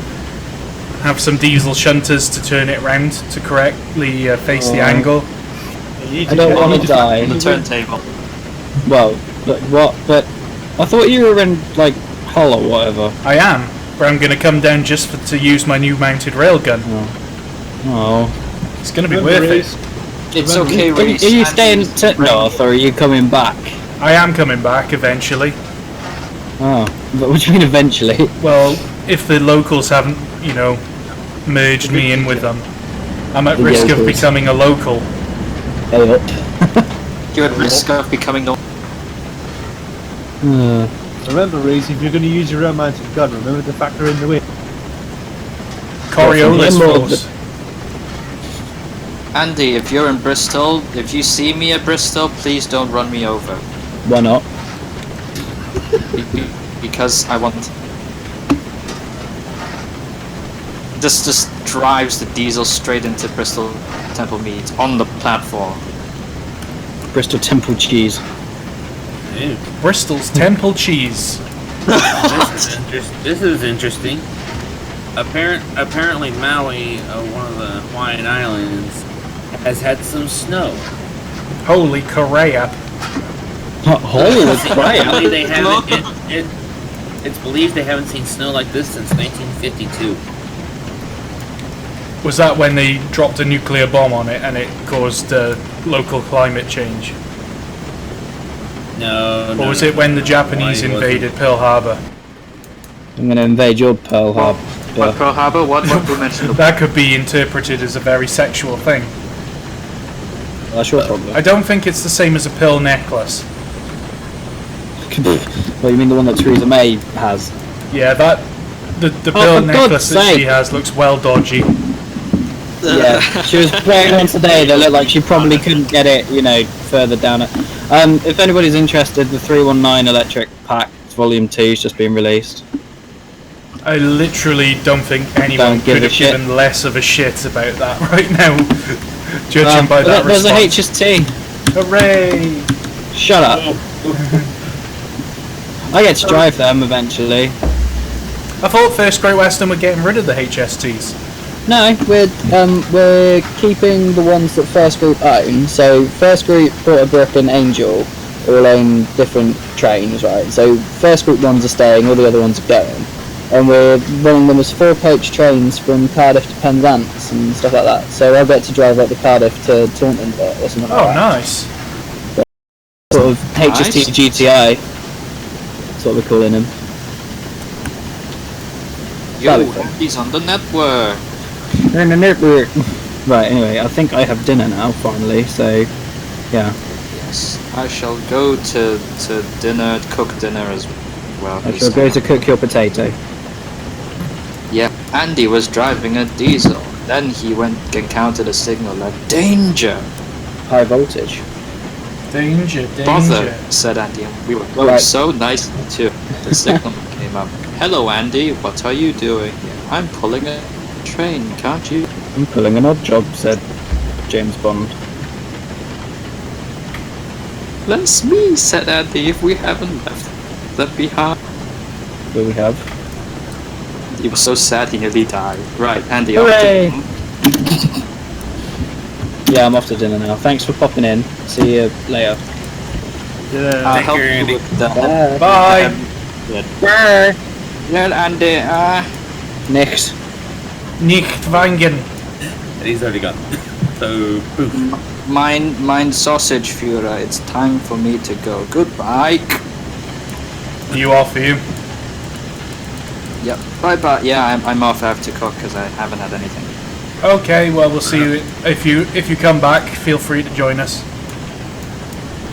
have some diesel shunters to turn it round to correctly face the angle. I don't want to die. The turntable. Well, but what? But I thought you were in like Hull or whatever. I am, but I'm going to come down just to use my new mounted railgun. Oh. It's going to be worth it. It's okay, Are Reese. you staying Andy's north or are you coming back? I am coming back eventually. Oh, but what do you mean eventually? Well, if the locals haven't, you know, merged me in with them, I'm at The risk of locals. becoming a local. Hey up. You're at risk of becoming no. Remember, Reese, if you're going to use your own mounted gun, remember to factor in the wind. Coriolis him or force. Andy, if you're in Bristol, if you see me at Bristol, please don't run me over. Why not? Because I want. This just drives the diesel straight into Bristol Temple Meads on the platform. Bristol Temple cheese. Ew. Bristol's Temple cheese. This is interesting. Apparently Maui, one of the Hawaiian Islands, has had some snow. Holy crap. Holy Apparently they haven't. It's believed they haven't seen snow like this since 1952. Was that when they dropped a nuclear bomb on it and it caused local climate change? No. Or was it when the Japanese Hawaii invaded Pearl Harbor? I'm gonna invade your Pearl What Harbor. Pearl Harbor? What we mentioned? That could be interpreted as a very sexual thing. That's your problem. I don't think it's the same as a pearl necklace. Well, you mean the one that Theresa May has? Yeah, that the Oh, pearl for necklace God's that she sake. has looks well dodgy. Yeah, she was wearing one today that looked like she probably couldn't get it, you know, further down it. If anybody's interested, the 319 Electric Pack Volume 2 is just being released. I literally don't think anyone Don't give could a have shit. given less of a shit about that right now, judging by that There's a response. HST. Hooray! Shut up. I get to drive them eventually. I thought First Great Western were getting rid of the HSTs. No, we're keeping the ones that First Group own. So First Group, Porterbrook and Angel all own different trains, right? So First Group ones are staying, all the other ones are going. And we're running them as 4-coach trains from Cardiff to Penzance and stuff like that. So I'll get to drive like the Cardiff to Taunton bit or something Oh, like that. nice. Sort of HST Nice. GTI. That's what we're calling them. Yo, he's on the network. They're in the network. Right, anyway, I think I have dinner now, finally, so, yeah. Yes, I shall go to dinner, cook dinner as well. well. I shall go to cook your potato. Yeah, Andy was driving a diesel. Then he encountered a signal like danger. High voltage. Danger, danger. Bother, said Andy, and we were going Right. so nicely too. The signal came up. Hello, Andy. What are you doing? I'm pulling a train. Can't you? I'm pulling an odd job, said James Bond. Bless me, said Andy. If we haven't left that behind. Will we have? He was so sad he nearly died. Right, Andy. Hooray! Yeah, I'm off to dinner now. Thanks for popping in. See you later. Yeah. I'll Thank help you, you Andy. with the Bye. Bye. Well, Andy, Next. Nicht wangen. And he's already gone. So, poof. Mein sausage Führer, it's time for me to go. Goodbye. You off, you? Yep. Bye bye. Yeah, I'm off. I have to cook because I haven't had anything. Okay, well we'll see you if you come back. Feel free to join us.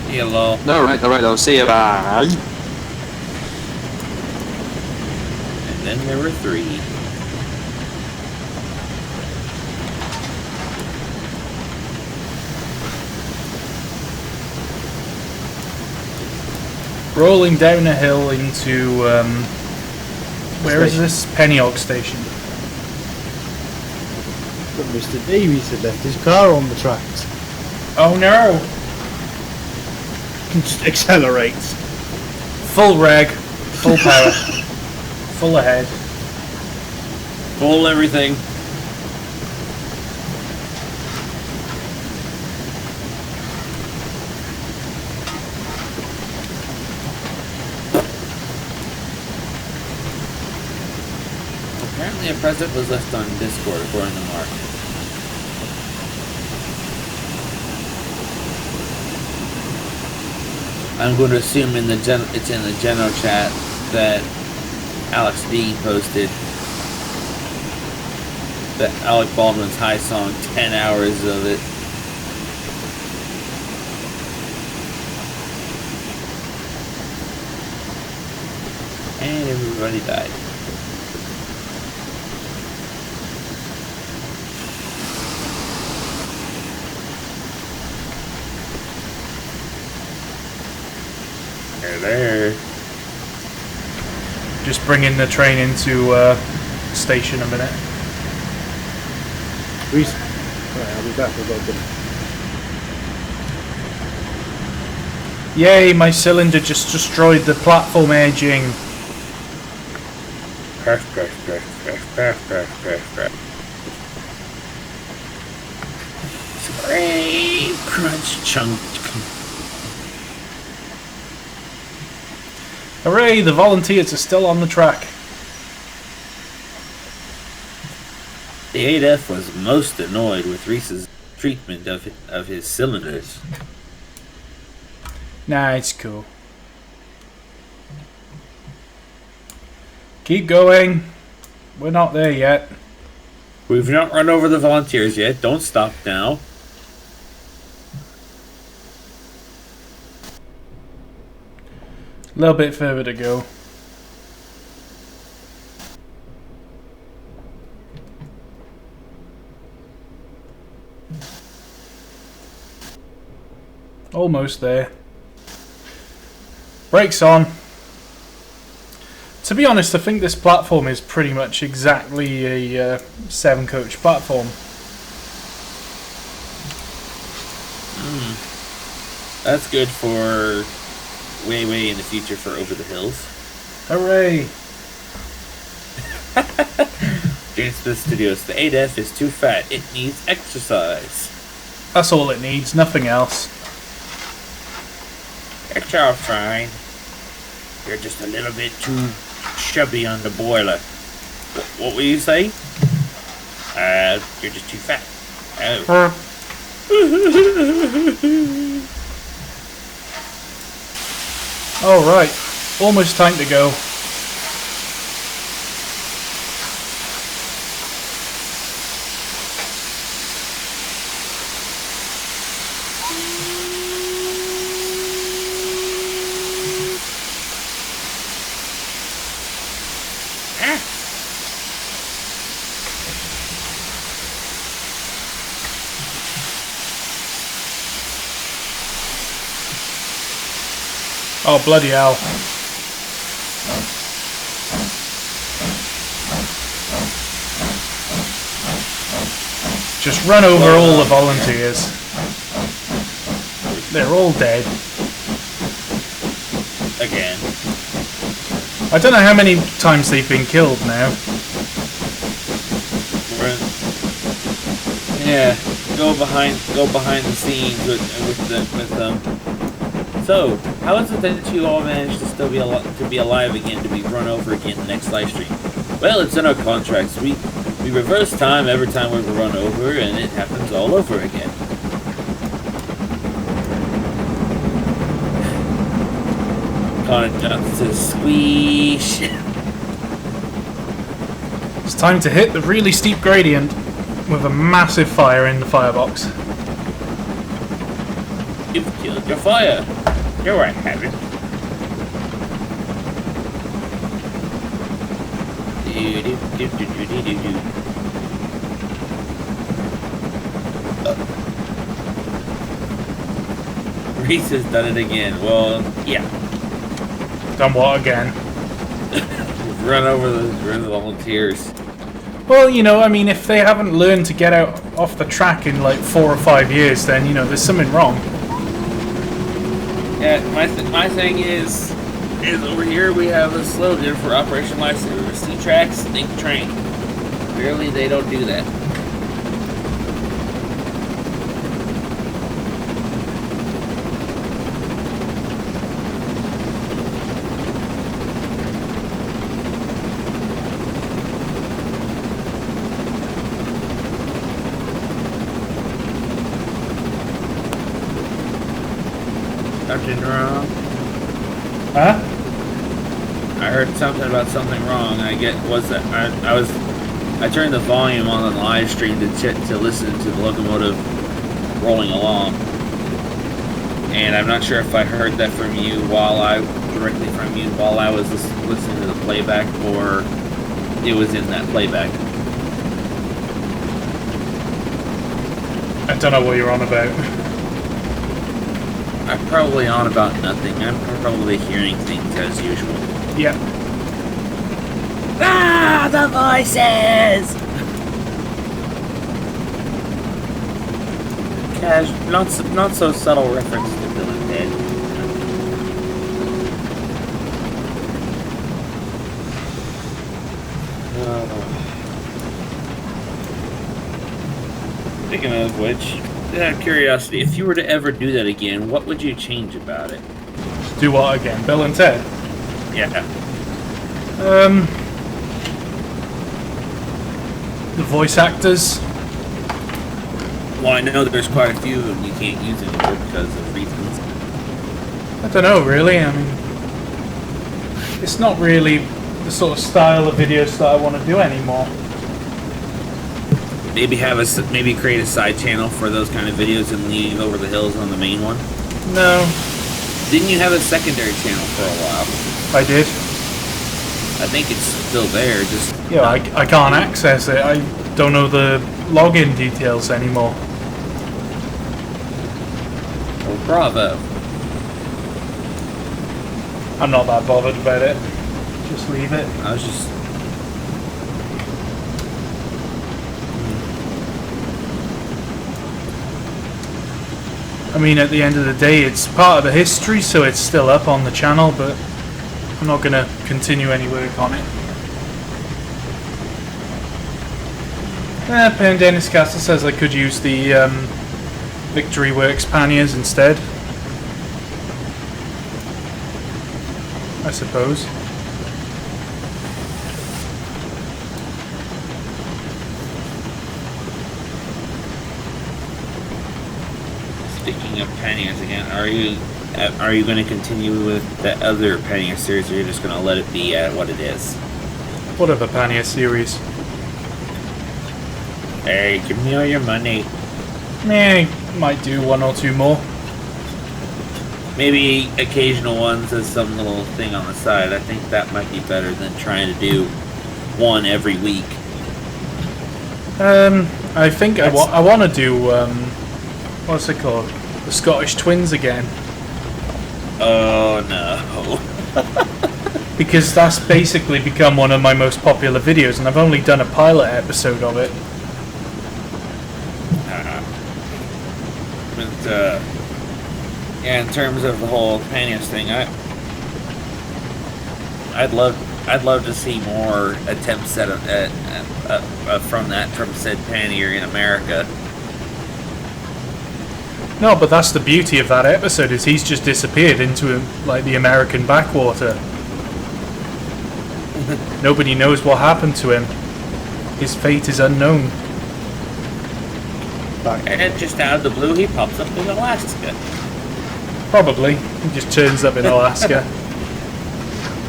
Hello. Alright, I'll see you. Bye. And then there were 3. Rolling down a hill into where is this? Pennyog Station. But Mr. Davies had left his car on the tracks. Oh no! Just accelerates. Full reg, full power, full ahead. Full everything. Apparently a present was left on Discord according to Mark. I'm going to assume it's in the general chat that Alex D posted that Alec Baldwin's High song, 10 hours of it. And everybody died. There. Just bringing the train into station a minute. Reese. Right, I'll be back. I've got dinner. Yay! My cylinder just destroyed the platform edging. Scrape, crunch, chunk. Hooray! The volunteers are still on the track. The 8F was most annoyed with Reese's treatment of his cylinders. Nah, it's cool. Keep going. We're not there yet. We've not run over the volunteers yet. Don't stop now. A little bit further to go. Almost there. Brakes on. To be honest, I think this platform is pretty much exactly a 7-coach platform. That's good for way in the future for Over the Hills. Hooray! James Smith Studios. The 8F is too fat. It needs exercise. That's all it needs, nothing else. It's all fine. You're just a little bit too chubby on the boiler. What will you say? You're just too fat. Oh. Alright, almost time to go. Oh, bloody hell. Just run over all the volunteers. They're all dead. Again. I don't know how many times they've been killed now. Yeah, go behind the scenes with them. So, how is it that you all managed to still be alive again, to be run over again in the next live stream? Well, it's in our contracts. We reverse time every time we run over, and it happens all over again. Connor jumps to squeeze. It's time to hit the really steep gradient with a massive fire in the firebox. You've killed your fire. Here I have it. Reese has done it again. Well, yeah. Done what again? Run over the volunteers. Well, you know, I mean, if they haven't learned to get out off the track in like 4 or 5 years, then, you know, there's something wrong. Yeah, my thing is over here we have a slogan for Operation Lifesaver: see tracks, think train. Clearly they don't do that. Something wrong? Huh? I heard something about something wrong. I turned the volume on the live stream to listen to the locomotive rolling along, and I'm not sure if I heard that from you directly from you while I was listening to the playback, or it was in that playback. I don't know what you're on about. I'm probably on about nothing. I'm probably hearing things as usual. Yeah. Ah, the voices! Cash, not so subtle reference to Bill and Ted. Speaking of which, out of curiosity, if you were to ever do that again, what would you change about it? Do what again? Bill and Ted? Yeah. The voice actors. Well, I know there's quite a few of them you can't use anymore because of reasons. I don't know, really. I mean, it's not really the sort of style of videos that I want to do anymore. Maybe create a side channel for those kind of videos and leave Over the Hills on the main one. No. Didn't you have a secondary channel for a while? I did. I think it's still there. Just Yeah, I can't access it. I don't know the login details anymore. Oh, bravo. I'm not that bothered about it. Just leave it. I was just. I mean, at the end of the day, it's part of the history, so it's still up on the channel, but I'm not going to continue any work on it. Pen Dennis Castle says I could use the Victory Works panniers instead. I suppose. Speaking of panniers again, are you going to continue with the other pannier series, or you're just going to let it be at what it is? What other pannier series? Hey, give me all your money. I might do 1 or 2 more. Maybe occasional ones as some little thing on the side. I think that might be better than trying to do one every week. I think I want to do what's it called? The Scottish Twins again. Oh no. Because that's basically become one of my most popular videos, and I've only done a pilot episode of it. But yeah, in terms of the whole panniers thing, I'd love to see more attempts at from said pannier in America. No, but that's the beauty of that episode, is he's just disappeared into like the American backwater. Nobody knows what happened to him. His fate is unknown. And just out of the blue, he pops up in Alaska. Probably. He just turns up in Alaska.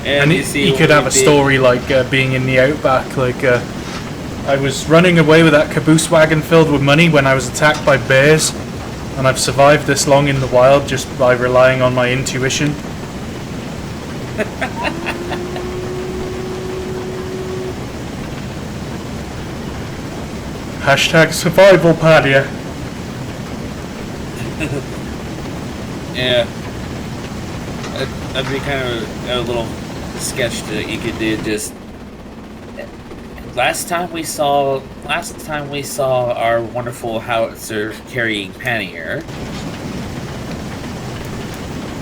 And you see he could have a story like being in the outback, like I was running away with that caboose wagon filled with money when I was attacked by bears, and I've survived this long in the wild just by relying on my intuition. Hashtag survival padia. Yeah. That'd be kind of a little sketch that you could do. Just last time we saw our wonderful howitzer carrying pannier.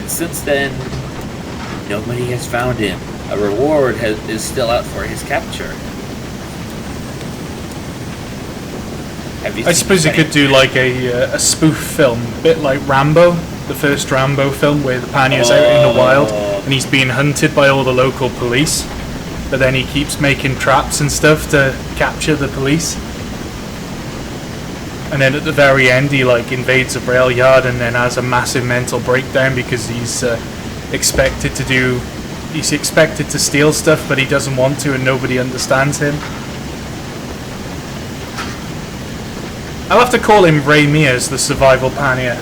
Since then, nobody has found him. A reward is still out for his capture. I suppose you could do like a spoof film, a bit like Rambo, the first Rambo film, where the panier's out in the wild and he's being hunted by all the local police, but then he keeps making traps and stuff to capture the police. And then at the very end he like invades a rail yard and then has a massive mental breakdown because he's expected to steal stuff, but he doesn't want to and nobody understands him. I'll have to call him Ray Mears, the survival pannier.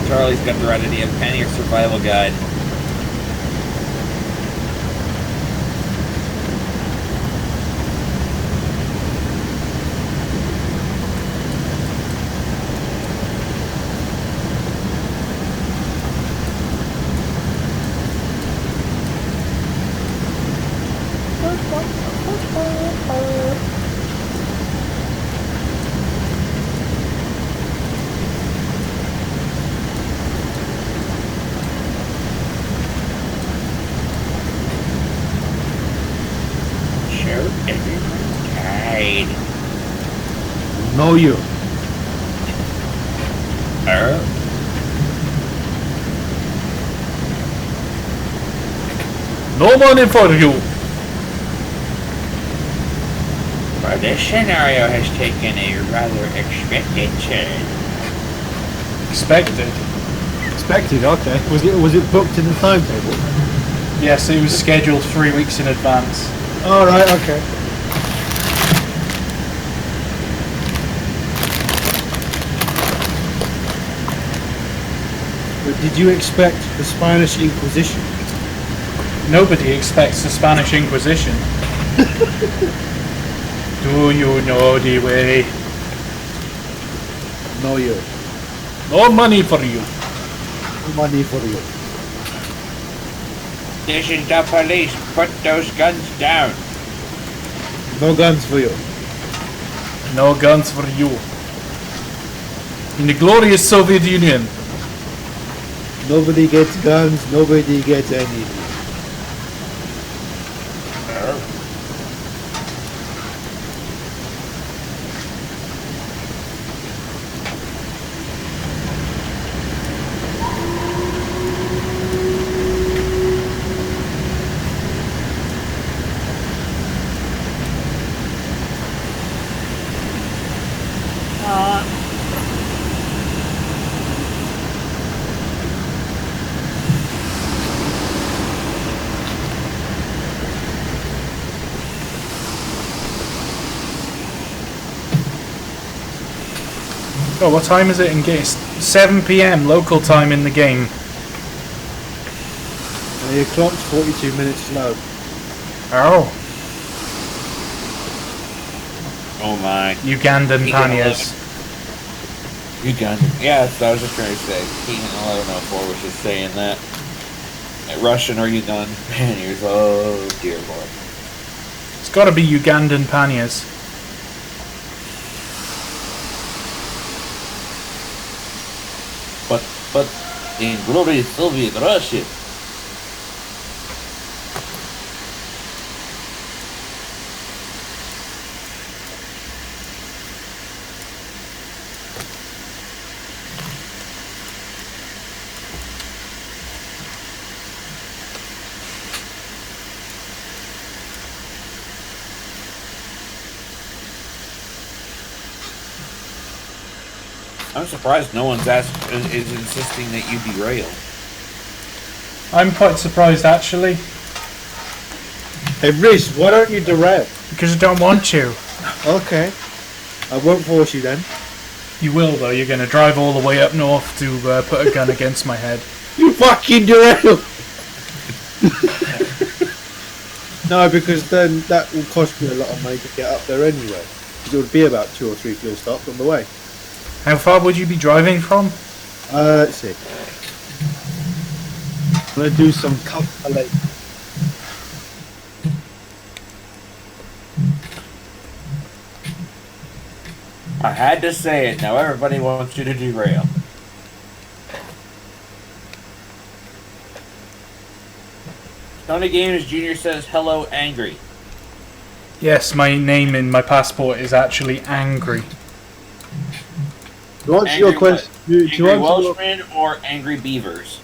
Charlie's got the right idea. Pannier survival guide. Know you. No money for you. Well, this scenario has taken a rather expected turn. Expected, okay. Was it booked in the timetable? Yes, it was scheduled 3 weeks in advance. Alright, okay. But did you expect the Spanish Inquisition? Nobody expects the Spanish Inquisition. Do you know the way? No, you. No money for you. No money for you. This is the police. Put those guns down. No guns for you. No guns for you. In the glorious Soviet Union. Nobody gets guns, nobody gets anything. Oh, what time is it in game? 7 p.m. local time in the game. Your clock's 42 minutes slow. Oh. Oh my. Ugandan panniers. Ugandan. Yeah, that's what I was just trying to say. Keegan 1104 was just saying that. Russian or Ugandan panniers. Oh dear boy. It's got to be Ugandan panniers. But in glorious Soviet Russia. I'm surprised no one's is insisting that you derail. I'm quite surprised actually. Hey, Riz, why don't you derail? Because I don't want to. Okay. I won't force you then. You will though, you're going to drive all the way up north to put a gun against my head. You fucking derail! No, because then that will cost me a lot of money to get up there anyway. Because it would be about 2 or 3 fuel stops on the way. How far would you be driving from? Let's see. I'm going to do some calculation. I had to say it. Now everybody wants you to derail. Tony Games Jr. says, hello, angry. Yes, my name in my passport is actually Angry. To answer your question, Angry Welshman or Angry Beavers?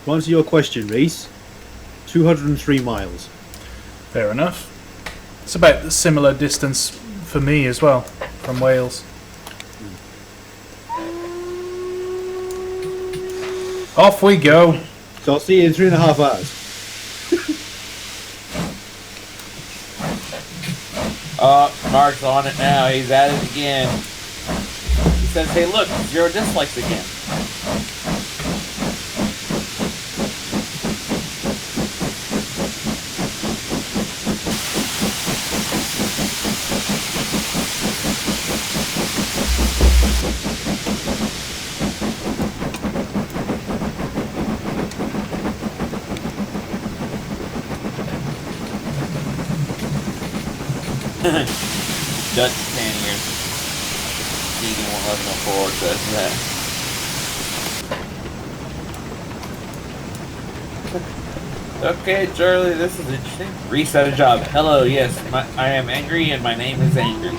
To answer your question, Reese, 203 miles. Fair enough. It's about a similar distance for me as well, from Wales. Off we go. So I'll see you in 3.5 hours. Mark's on it now. He's at it again. He says, hey, look, 0 dislikes again. Dutch Stanier. Keegan 1104 says that. Okay, Charlie, this is interesting. Reset a job. Hello, yes, I am angry and my name is Angry.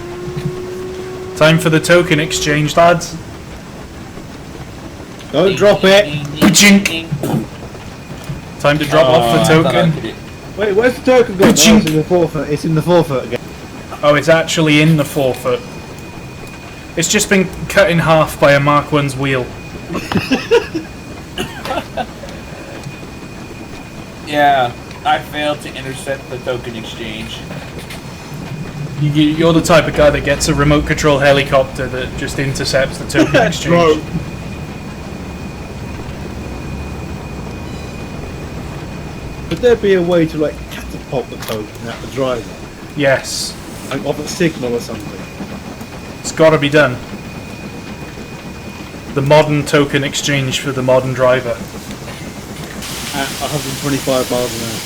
Time for the token exchange, lads. Don't drop it. Time to drop off the token. Wait, where's the token gone? Oh, it's in the forefoot. It's in the forefoot again. Oh, it's actually in the forefoot. It's just been cut in half by a Mark 1's wheel. Yeah, I failed to intercept the token exchange. You're the type of guy that gets a remote control helicopter that just intercepts the token exchange. Could there be a way to like catapult the token at the driver? Yes. Like off a signal or something? It's got to be done. The modern token exchange for the modern driver. At 125 miles an hour.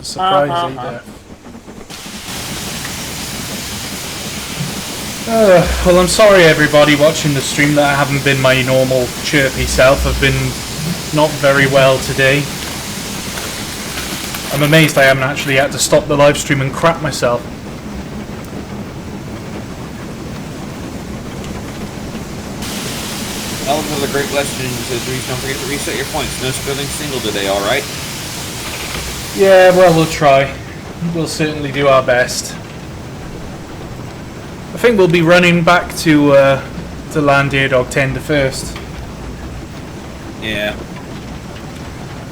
Surprise either. Well, I'm sorry everybody watching the stream that I haven't been my normal chirpy self. I've been not very well today. I'm amazed I haven't actually had to stop the live stream and crap myself. Ellen with a great question says, Reese, don't forget to reset your points. No spilling single today, alright? Yeah, well, we'll try. We'll certainly do our best. I think we'll be running back to land Dog Tender first. Yeah.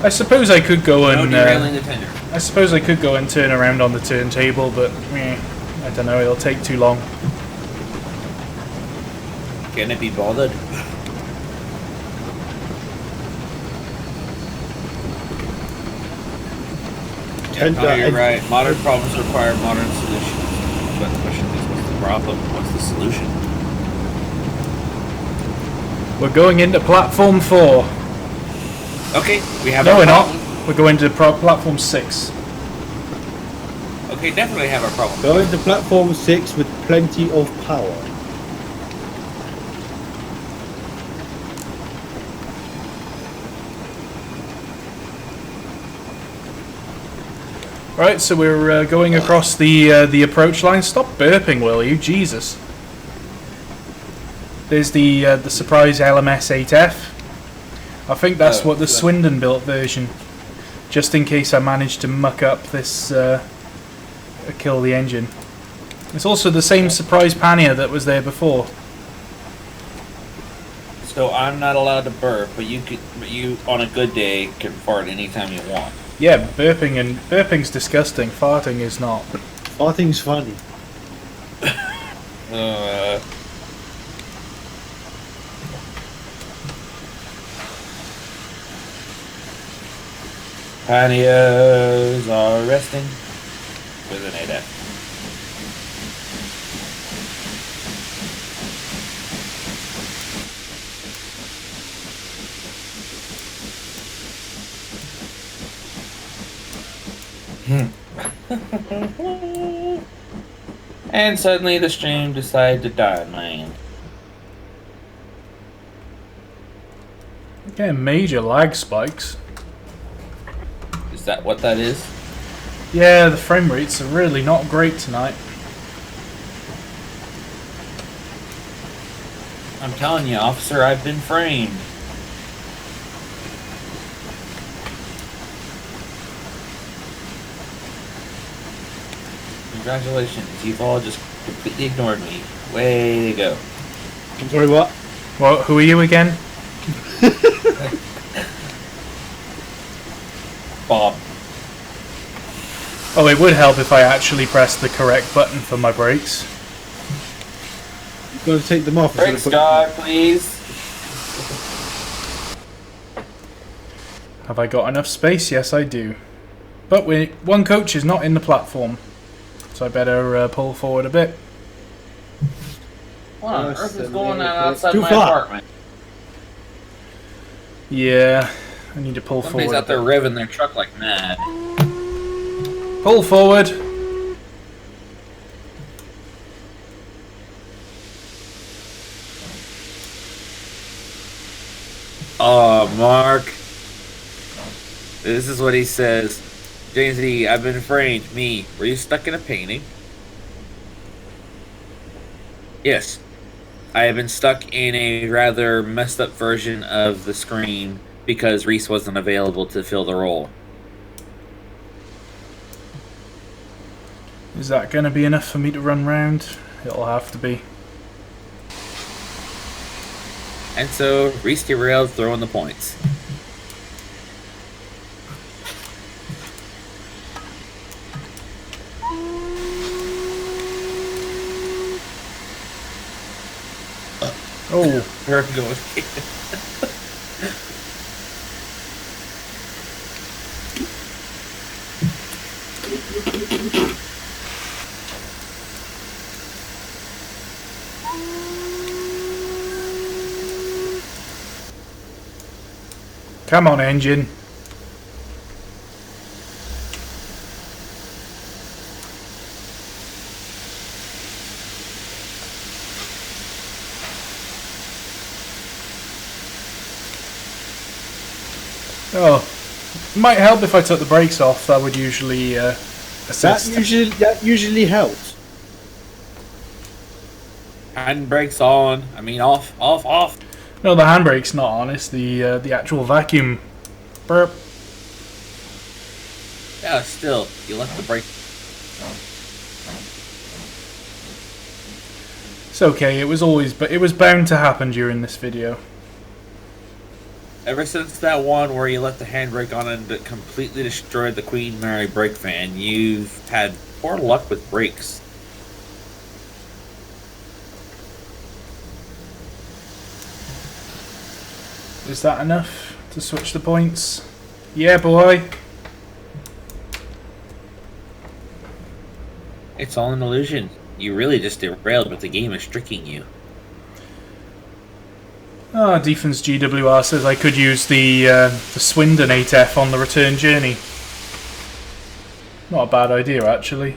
I suppose I could go No and derailing the tender. I suppose I could go and turn around on the turntable, but I don't know. It'll take too long. Can it be bothered? Tender You're and- right. Modern problems require modern solutions. But the question is, what's the problem? What's the solution? We're going into platform 4. Okay, we have No, our we're not. problem. We're going to platform 6. Okay, definitely have our problem. Going to platform 6 with plenty of power. Right, so we're going across the approach line. Stop burping, will you? Jesus. There's the surprise LMS 8F. I think that's what the Swindon built version. Just in case I manage to muck up this, kill the engine. It's also the same surprise pannier that was there before. So I'm not allowed to burp, but you on a good day can fart anytime you want. Yeah, burping's disgusting. Farting is not. Farting's funny. Panniers are resting with an 8F. And suddenly the stream decided to die on my end. Getting major lag spikes. Is that what that is? Yeah, the frame rates are really not great tonight. I'm telling you, officer, I've been framed. Congratulations, you've all just completely ignored me. Way to go. I'm sorry, what? What? Who are you again? Bob. Oh, it would help if I actually pressed the correct button for my brakes. You've got to take them off. Brakes guy, please. Have I got enough space? Yes, I do. But one coach is not in the platform, so I better pull forward a bit. What on Yes, earth is and going on then outside too my far. apartment? Yeah, I need to pull Somebody's forward. out there revving their truck like mad. Pull forward. Oh, Mark. This is what he says. James D, I've been framed. Me. Were you stuck in a painting? Yes. I have been stuck in a rather messed up version of the screen because Reese wasn't available to fill the role. Is that going to be enough for me to run round? It'll have to be. And so, Reese derailed, throwing the points. Oh, Where I'm going. come on, engine. Oh, it might help if I took the brakes off. That would usually assist. That usually helps. Handbrakes on. I mean, off. No, the handbrake's not on. It's the actual vacuum. Burp. Yeah, still. You left the brake. It's okay. It was always, but it was bound to happen during this video. Ever since that one where you left the handbrake on and it completely destroyed the Queen Mary brake fan, you've had poor luck with brakes. Is that enough to switch the points? Yeah, boy. It's all an illusion. You really just derailed, but the game is tricking you. Ah, Defense GWR says I could use the Swindon 8F on the return journey. Not a bad idea, actually.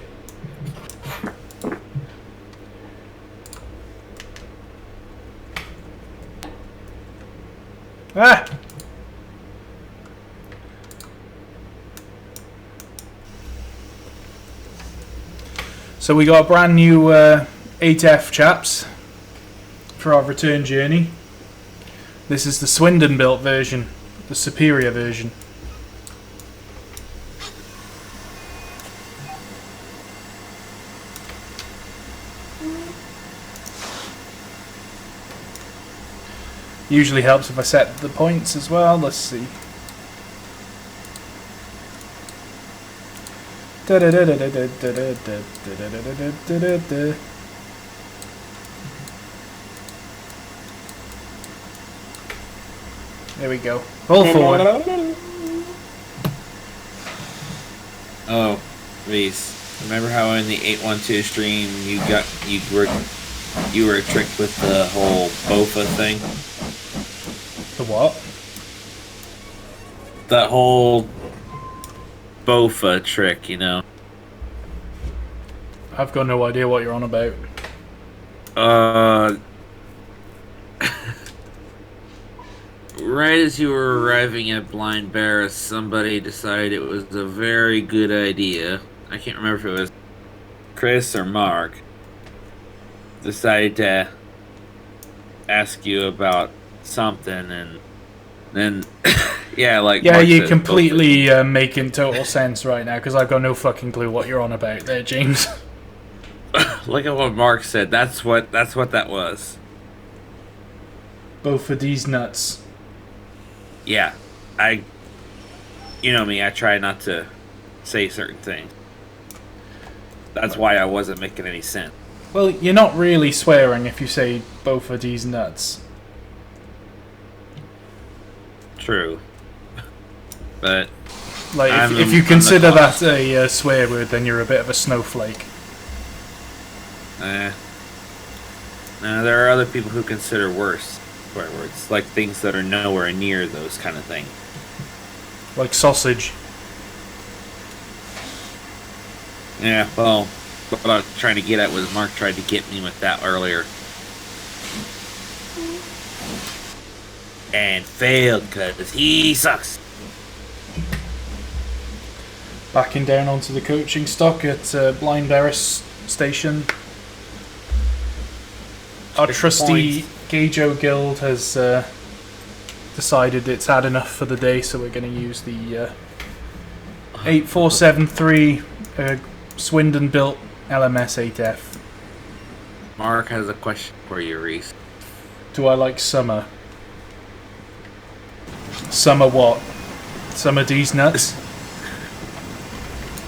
Ah! So we got a brand new 8F, chaps, for our return journey. This is the Swindon built version, the superior version. Usually helps if I set the points as well. Let's see. There we go. Roll forward. Oh, Reese. Remember how in the 812 stream you were tricked with the whole BOFA thing? The what? That whole BOFA trick, you know. I've got no idea what you're on about. Right as you were arriving at Blind Bear, somebody decided it was a very good idea. I can't remember if it was Chris or Mark. Decided to ask you about something, and then yeah, like yeah, Mark you're says, completely making total sense right now because I've got no fucking clue what you're on about there, James. Look at what Mark said. That's what that was. Both of these nuts. Yeah, you know me, I try not to say certain things. That's why I wasn't making any sense. Well, you're not really swearing if you say both of these nuts. True. But like, if you consider that a swear word, then you're a bit of a snowflake. No, there are other people who consider worse swear words, like things that are nowhere near those kind of things. Like sausage. Yeah, well, what I was trying to get at was Mark tried to get me with that earlier. And failed because he sucks. Backing down onto the coaching stock at Blind Barris Station. Our trusty Gajo Guild has decided it's had enough for the day, so we're going to use the 8473 Swindon built LMS 8F. Mark has a question for you, Reese. Do I like summer? Summer what? Summer D's nuts?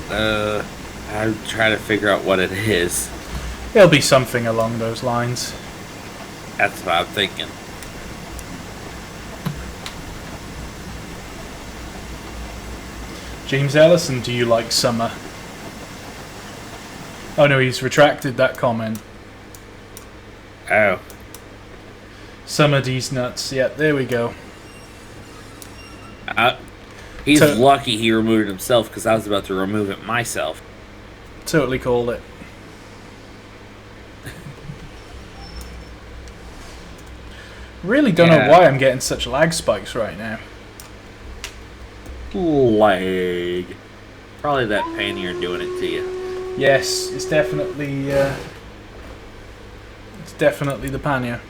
I'm trying to figure out what it is. It'll be something along those lines. That's what I'm thinking. James Ellison, do you like summer? Oh no, he's retracted that comment. Oh. Summer D's nuts. Yep, there we go. He's lucky he removed it himself, because I was about to remove it myself. Totally called it. Really don't know why I'm getting such lag spikes right now. Lag. Probably that Stanier doing it to you. Yes, it's definitely the Stanier.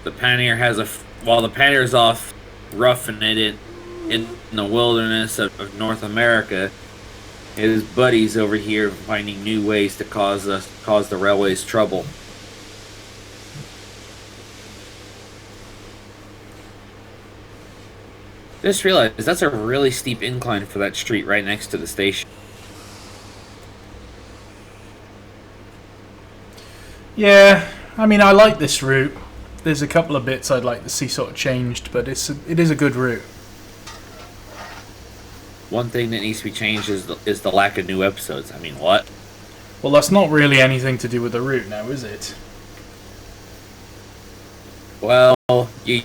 The Stanier has while the Stanier off roughing it in the wilderness of North America, his buddies over here finding new ways to cause the railways trouble. Just realized that's a really steep incline for that street right next to the station. Yeah, I mean, I like this route. There's a couple of bits I'd like to see sort of changed, but it is a good route. One thing that needs to be changed is the lack of new episodes. I mean, what? Well, that's not really anything to do with the route now, is it? Well, you.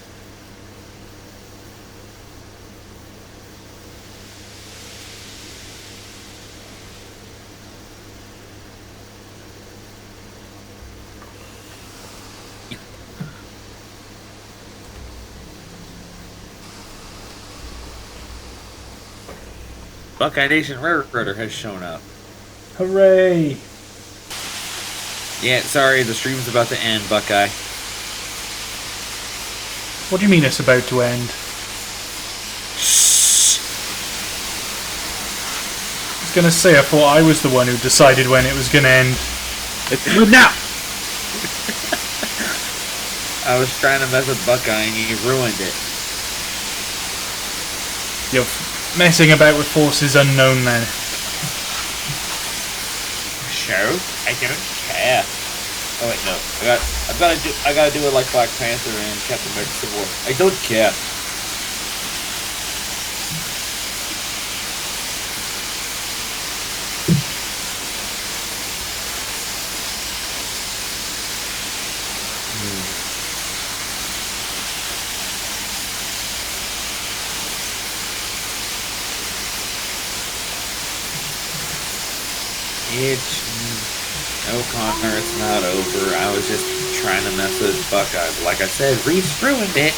Buckeye Nation Railroader has shown up. Hooray! Yeah, sorry, the stream's about to end, Buckeye. What do you mean it's about to end? I was gonna say, I thought I was the one who decided when it was gonna end. It's good now! I was trying to mess with Buckeye and you ruined it. You're messing about with forces unknown then. So, I don't care. Oh wait, no. I gotta do it like Black Panther and Captain America Civil War. I don't care. No, Connor, it's not over. I was just trying to mess with Buckeye. But like I said, Reese ruined it.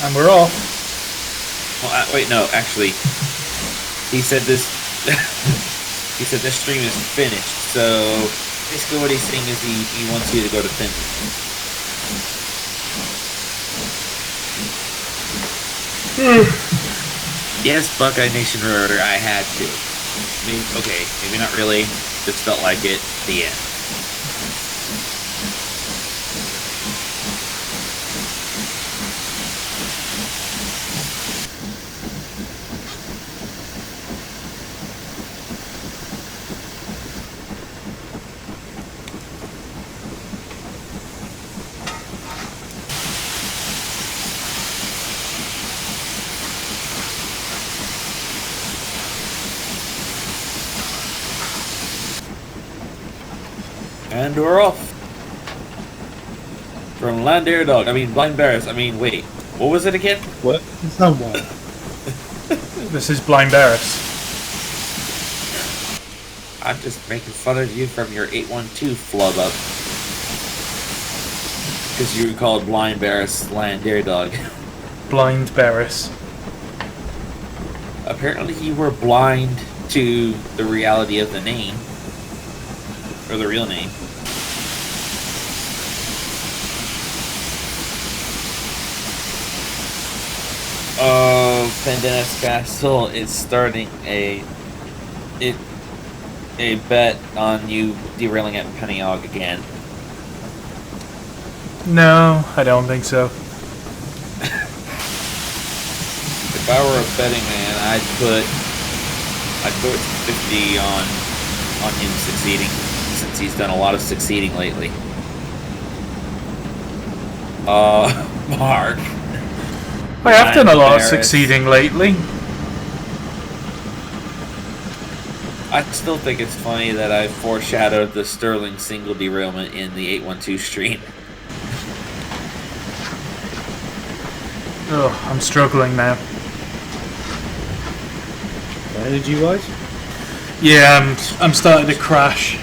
And we're off. Well, wait, no, actually, he said this. He said this stream is finished. So basically, what he's saying is he wants you to go to Finland. Yes, Buckeye Nation Roader, I had to. I mean, okay, maybe not really. Just felt like it. The end. And we're off. From Blind Barris. Wait. What was it again? What? Someone. This is Blind Barris. I'm just making fun of you from your 812 flub up. Because you were called Blind Barris Land Dare Dog. Blind Barris. Apparently you were blind to the reality of the name. Or the real name. Pendennis Castle is starting a bet on you derailing at Pennyog again. No, I don't think so. If I were a betting man, I'd put 50 on him succeeding, since he's done a lot of succeeding lately. Mark. I have done a lot of succeeding lately. I still think it's funny that I foreshadowed the Sterling single derailment in the 812 stream. Ugh, I'm struggling now. Energy wise? Yeah, I'm starting to crash.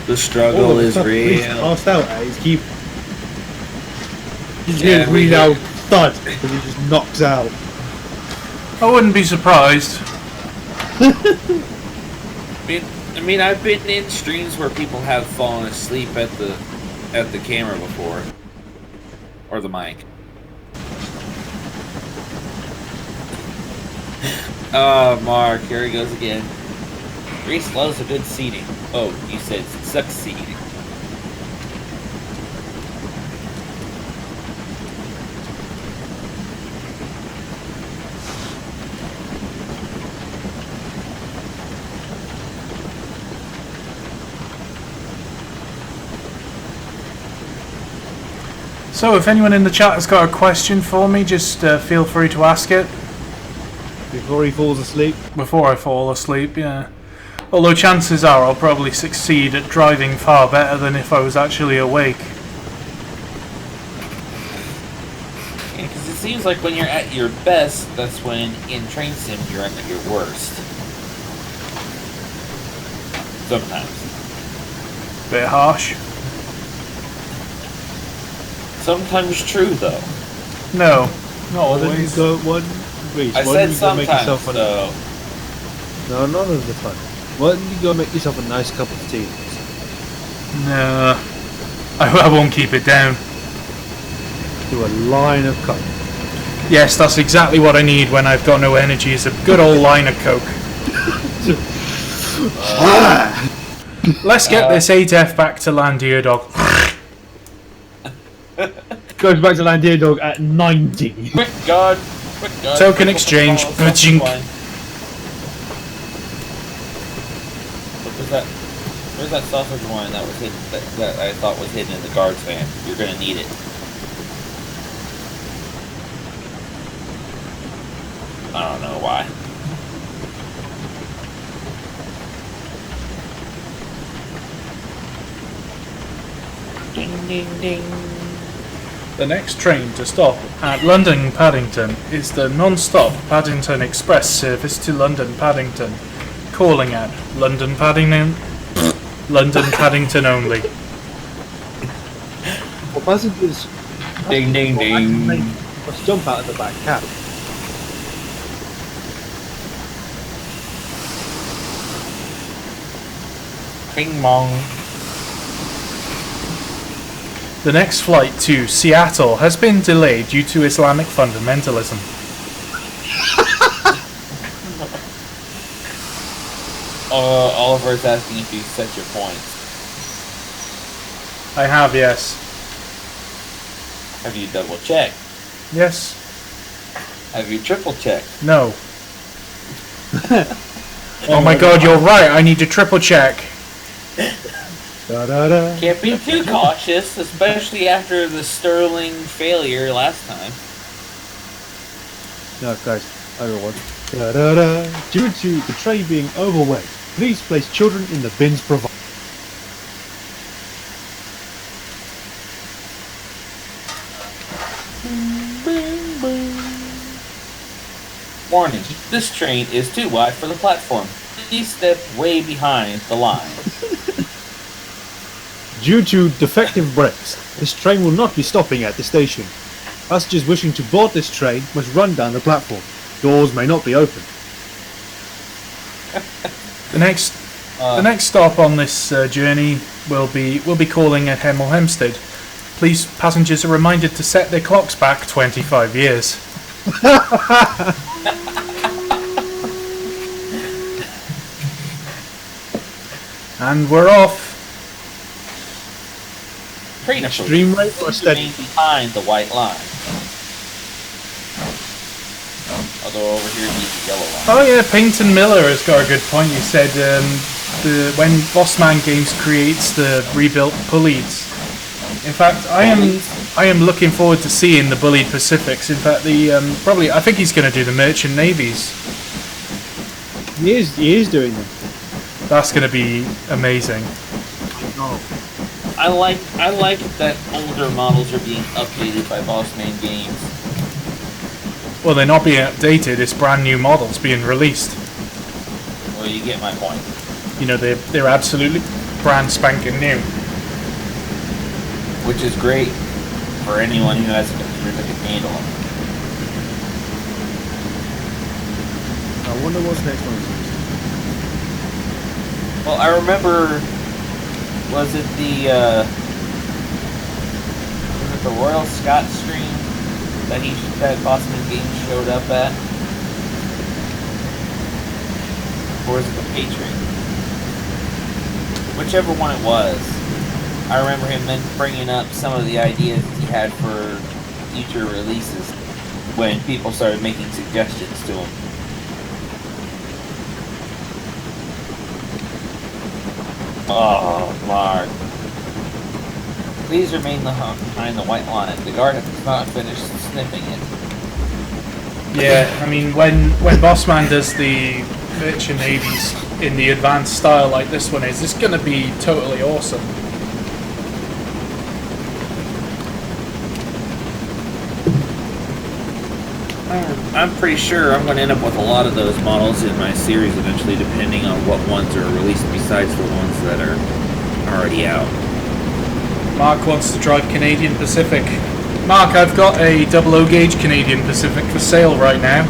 The struggle is real. Passed out, He's keep. You just Yeah, hear we really loud thud because he just knocks out. I wouldn't be surprised. I mean, I've been in streams where people have fallen asleep at the camera before, or the mic. Oh, Mark, here he goes again. Reese loves a good seating. Oh, you said succeeding. So, if anyone in the chat has got a question for me, just feel free to ask it. Before he falls asleep. Before I fall asleep, yeah. Although chances are I'll probably succeed at driving far better than if I was actually awake. Because it seems like when you're at your best, that's when in Train Sim you're at your worst. Sometimes. Bit harsh. Sometimes true, though. No, not Why don't you always. go one Reese, I why said don't you go make sometimes, yourself a though. No, none of the time. Why don't you go make yourself a nice cup of tea? No, I won't keep it down. Do a line of coke. Yes, that's exactly what I need when I've got no energy, is a good old line of coke. Let's get this 8F back to land here, dog. Goes back to Landier Dog at 90. Quick God. Quick God. Token exchange. What was that? Where's that sausage wine that was hidden? That I thought was hidden in the guard's van. You're gonna need it. I don't know why. Ding ding ding. The next train to stop at London Paddington is the non-stop Paddington Express service to London Paddington, calling at London Paddington, London Paddington only. Well, passengers. Ding ding ding. Let's jump out of the back cab. Bing bong. The next flight to Seattle has been delayed due to Islamic fundamentalism. Oliver's asking if you set your points. I have, yes. Have you double checked? Yes. Have you triple checked? No. Oh my god, you're right, I need to triple check. Da, da, da. Can't be too cautious, especially after the sterling failure last time. No, guys, everyone. Da, da, da. Due to the train being overweight, please place children in the bins provided. Warning, this train is too wide for the platform. Please step way behind the line. Due to defective brakes, this train will not be stopping at the station. Passengers wishing to board this train must run down the platform. Doors may not be open. The next stop on this journey will be calling at Hemel Hempstead. Please, passengers are reminded to set their clocks back 25 years. And we're off. Train Extreme rate or steady? Behind the white line. Although over here needs the yellow line. Oh yeah, Pington Miller has got a good point. He said when Bossman Games creates the rebuilt pulleys. In fact, I am looking forward to seeing the bullied Pacifics. In fact, I think he's going to do the merchant navies. He is doing them. That's going to be amazing. I like that older models are being updated by Bossman Games. Well, they're not being updated. It's brand new models being released. Well, you get my point. You know, they're absolutely brand spanking new. Which is great for anyone who has a computer that can handle them. I wonder what's next one. Well, I remember, was it the Royal Scot stream that Bossman Games showed up at? Or was it the Patriot? Whichever one it was. I remember him then bringing up some of the ideas he had for future releases when people started making suggestions to him. Oh, Mark. Please remain behind the white line. The guard has not finished sniffing it. Yeah, I mean, when Bossman does the virtual navies in the advanced style like this one is, it's going to be totally awesome. I'm pretty sure I'm going to end up with a lot of those models in my series eventually, depending on what ones are released besides the ones that are already out. Mark wants to drive Canadian Pacific. Mark, I've got a 00 gauge Canadian Pacific for sale right now.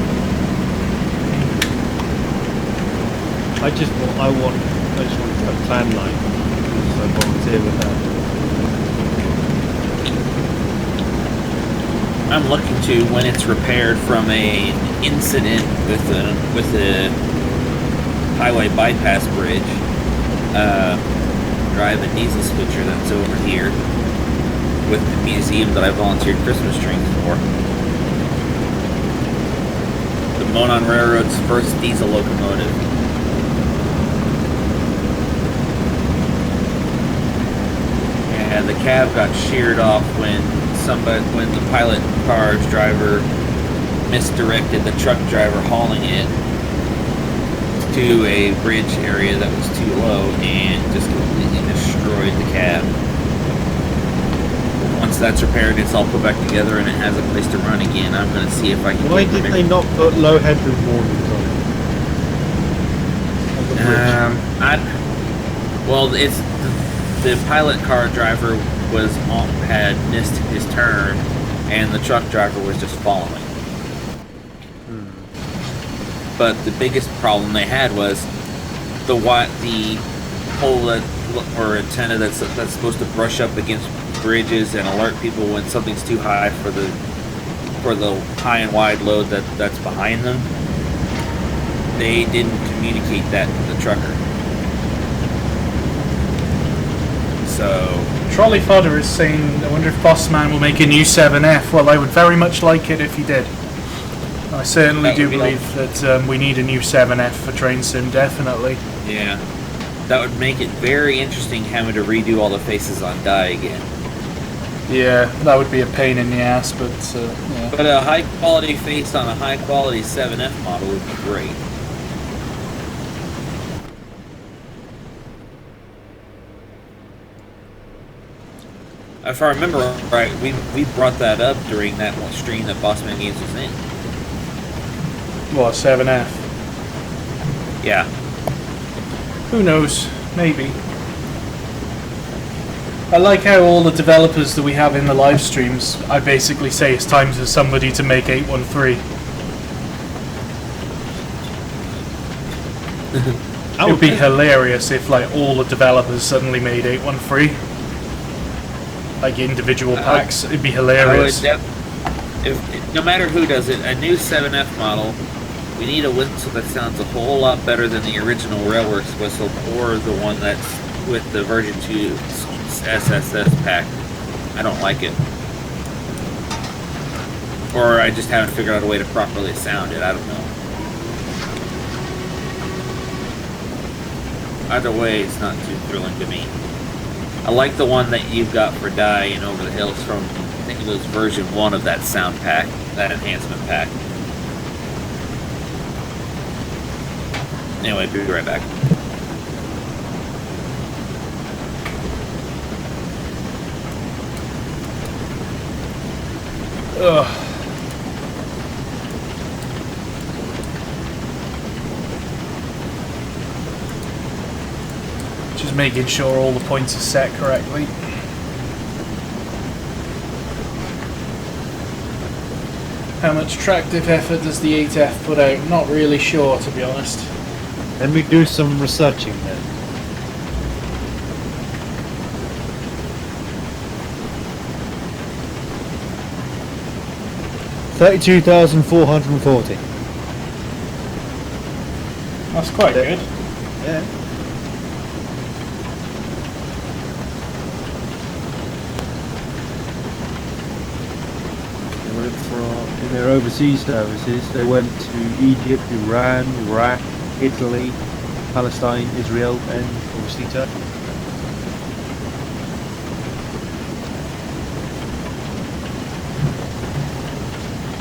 I just want to have a plan line. So I volunteer with that. I'm looking to, when it's repaired from an incident with a highway bypass bridge, drive a diesel switcher that's over here with the museum that I volunteered Christmas strings for. The Monon Railroad's first diesel locomotive. And the cab got sheared off when the pilot car's driver misdirected the truck driver hauling it to a bridge area that was too low and just completely destroyed the cab. Once that's repaired, it's all put back together and it has a place to run again. I'm going to see if I can. Why did they not put low headroom warnings on the bridge? Well, it's the pilot car driver had missed his turn, and the truck driver was just following. But the biggest problem they had was the pole or antenna that's supposed to brush up against bridges and alert people when something's too high for the high and wide load that's behind them. They didn't communicate that to the trucker. So Trolley Fodder is saying, I wonder if Bossman will make a new 7F. Well, I would very much like it if he did. I certainly do believe that we need a new 7F for Train Sim, definitely. Yeah. That would make it very interesting having to redo all the faces on die again. Yeah, that would be a pain in the ass, but yeah. But a high quality face on a high quality 7F model would be great. If I remember right, we brought that up during that one stream that Bossman Games was in. What, 7F? Yeah. Who knows? Maybe. I like how all the developers that we have in the live streams, I basically say it's time for somebody to make 813. It would be hilarious if like all the developers suddenly made 813. Like individual packs, it'd be hilarious. No matter who does it, a new 7F model, we need a whistle that sounds a whole lot better than the original Railworks whistle or the one that's with the version 2 SSS pack. I don't like it. Or I just haven't figured out a way to properly sound it, I don't know. Either way, it's not too thrilling to me. I like the one that you've got for Die and Over the Hills from, I think it was version 1 of that sound pack, that enhancement pack. Anyway, be right back. Ugh. Just making sure all the points are set correctly. How much tractive effort does the 8F put out? Not really sure, to be honest. Let me do some researching then. $32,440. That's quite good. Yeah. They went in their overseas services. They went to Egypt, Iran, Iraq, Italy, Palestine, Israel, and obviously Turkey.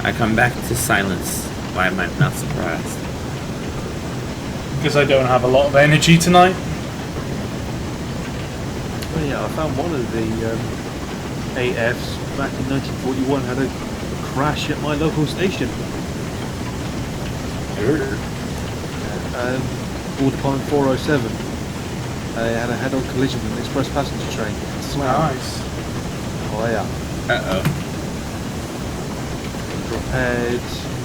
I come back to silence. Why am I not surprised? Because I don't have a lot of energy tonight. Well, yeah, I found one of the AFs back in 1941 had a crash at my local station. Border Point 407. They had a head-on collision with an express passenger train. Nice. Oh yeah. Uh-oh. Repaired.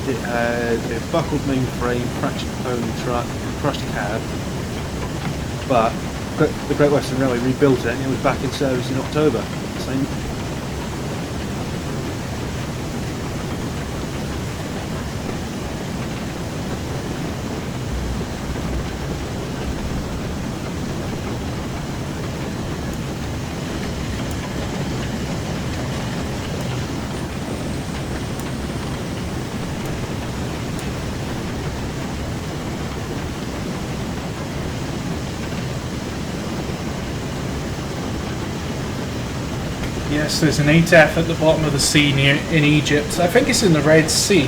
It had a buckled mainframe, fractured pony truck, crushed cab. But the Great Western Railway rebuilt it and it was back in service in October. Same. Yes, there's an ATF at the bottom of the sea in Egypt. I think it's in the Red Sea.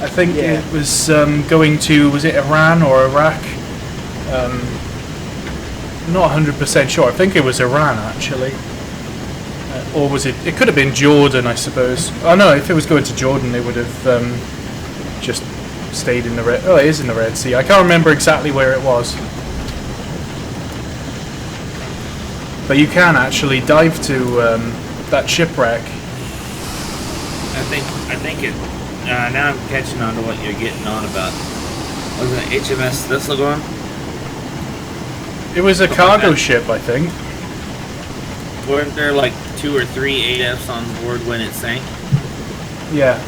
I think Yeah. it was going to, was it Iran or Iraq? Not 100% sure. I think it was Iran actually. Or was it? It could have been Jordan, I suppose. Oh no, if it was going to Jordan, they would have just stayed in the Red. Oh, it is in the Red Sea. I can't remember exactly where it was. But you can actually dive to that shipwreck. I think it. Now I'm catching on to what you're getting on about. Was it HMS Thistlegorm? It was a cargo ship, I think. Weren't there like 2 or 3 AFs on board when it sank? Yeah.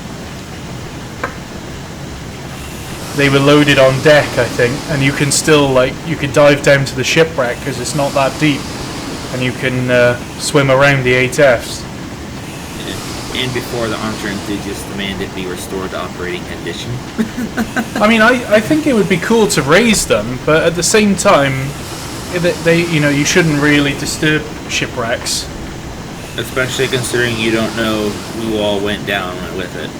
They were loaded on deck, I think, and you can still, like, you could dive down to the shipwreck because it's not that deep, and you can swim around the 8Fs. And before the Armstrong did just demand it be restored to operating condition. I mean, I think it would be cool to raise them, but at the same time, you shouldn't really disturb shipwrecks. Especially considering you don't know who all went down with it.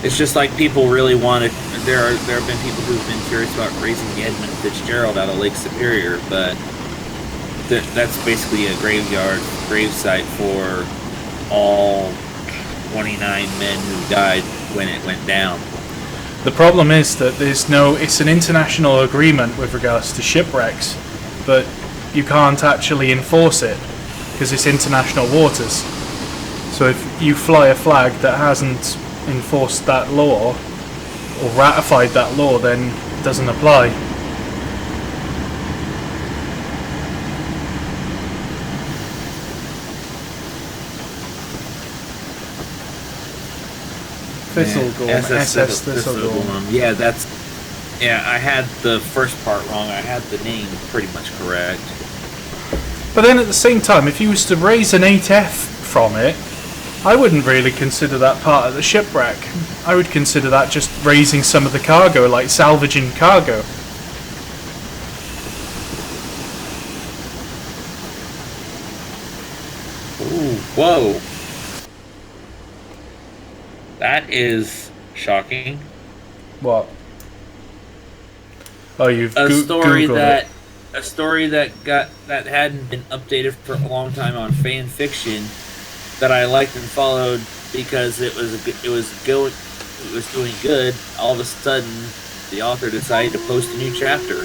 It's just like people really wanted. There have been people who've been curious about raising the Edmund Fitzgerald out of Lake Superior, but that's basically a gravesite for all 29 men who died when it went down. The problem is that it's an international agreement with regards to shipwrecks, but you can't actually enforce it because it's international waters. So if you fly a flag that hasn't enforced that law or ratified that law, then it doesn't apply. Thistlegorm, SS Thistlegorm. Yeah, I had the first part wrong. I had the name pretty much correct. But then at the same time, if you was to raise an 8F from it, I wouldn't really consider that part of the shipwreck. I would consider that just raising some of the cargo, like salvaging cargo. Ooh, whoa. That is shocking. What? Oh, you've A story Googled it. A story that hadn't been updated for a long time on fan fiction that I liked and followed because it was doing good. All of a sudden, the author decided to post a new chapter.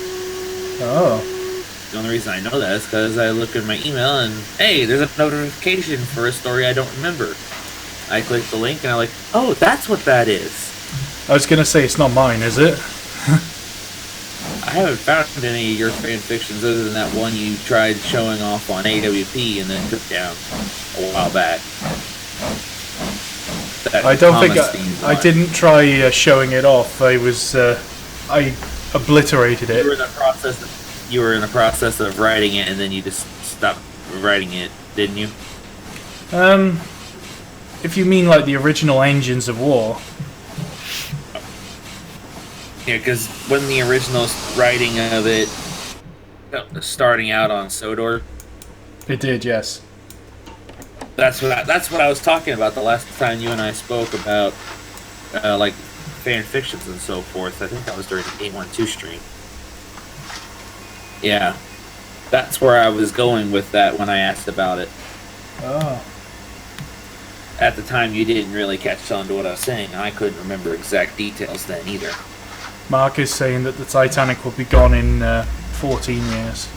Oh. The only reason I know that is because I look at my email and hey, there's a notification for a story I don't remember. I click the link and I'm like, oh, that's what that is. I was gonna say it's not mine, is it? I haven't found any of your fan fictions other than that one you tried showing off on AWP and then took down a while back. I don't think I didn't try showing it off. I obliterated it. You were in the process of writing it and then you just stopped writing it, didn't you? If you mean like the original Engines of War. Yeah, because when the original writing of it, starting out on Sodor, It did, yes. that's what I was talking about the last time you and I spoke about like fan fictions and so forth. I think that was during the 812 stream. Yeah, that's where I was going with that when I asked about it. Oh. At the time, you didn't really catch on to what I was saying. I couldn't remember exact details then either. Mark is saying that the Titanic will be gone in 14 years.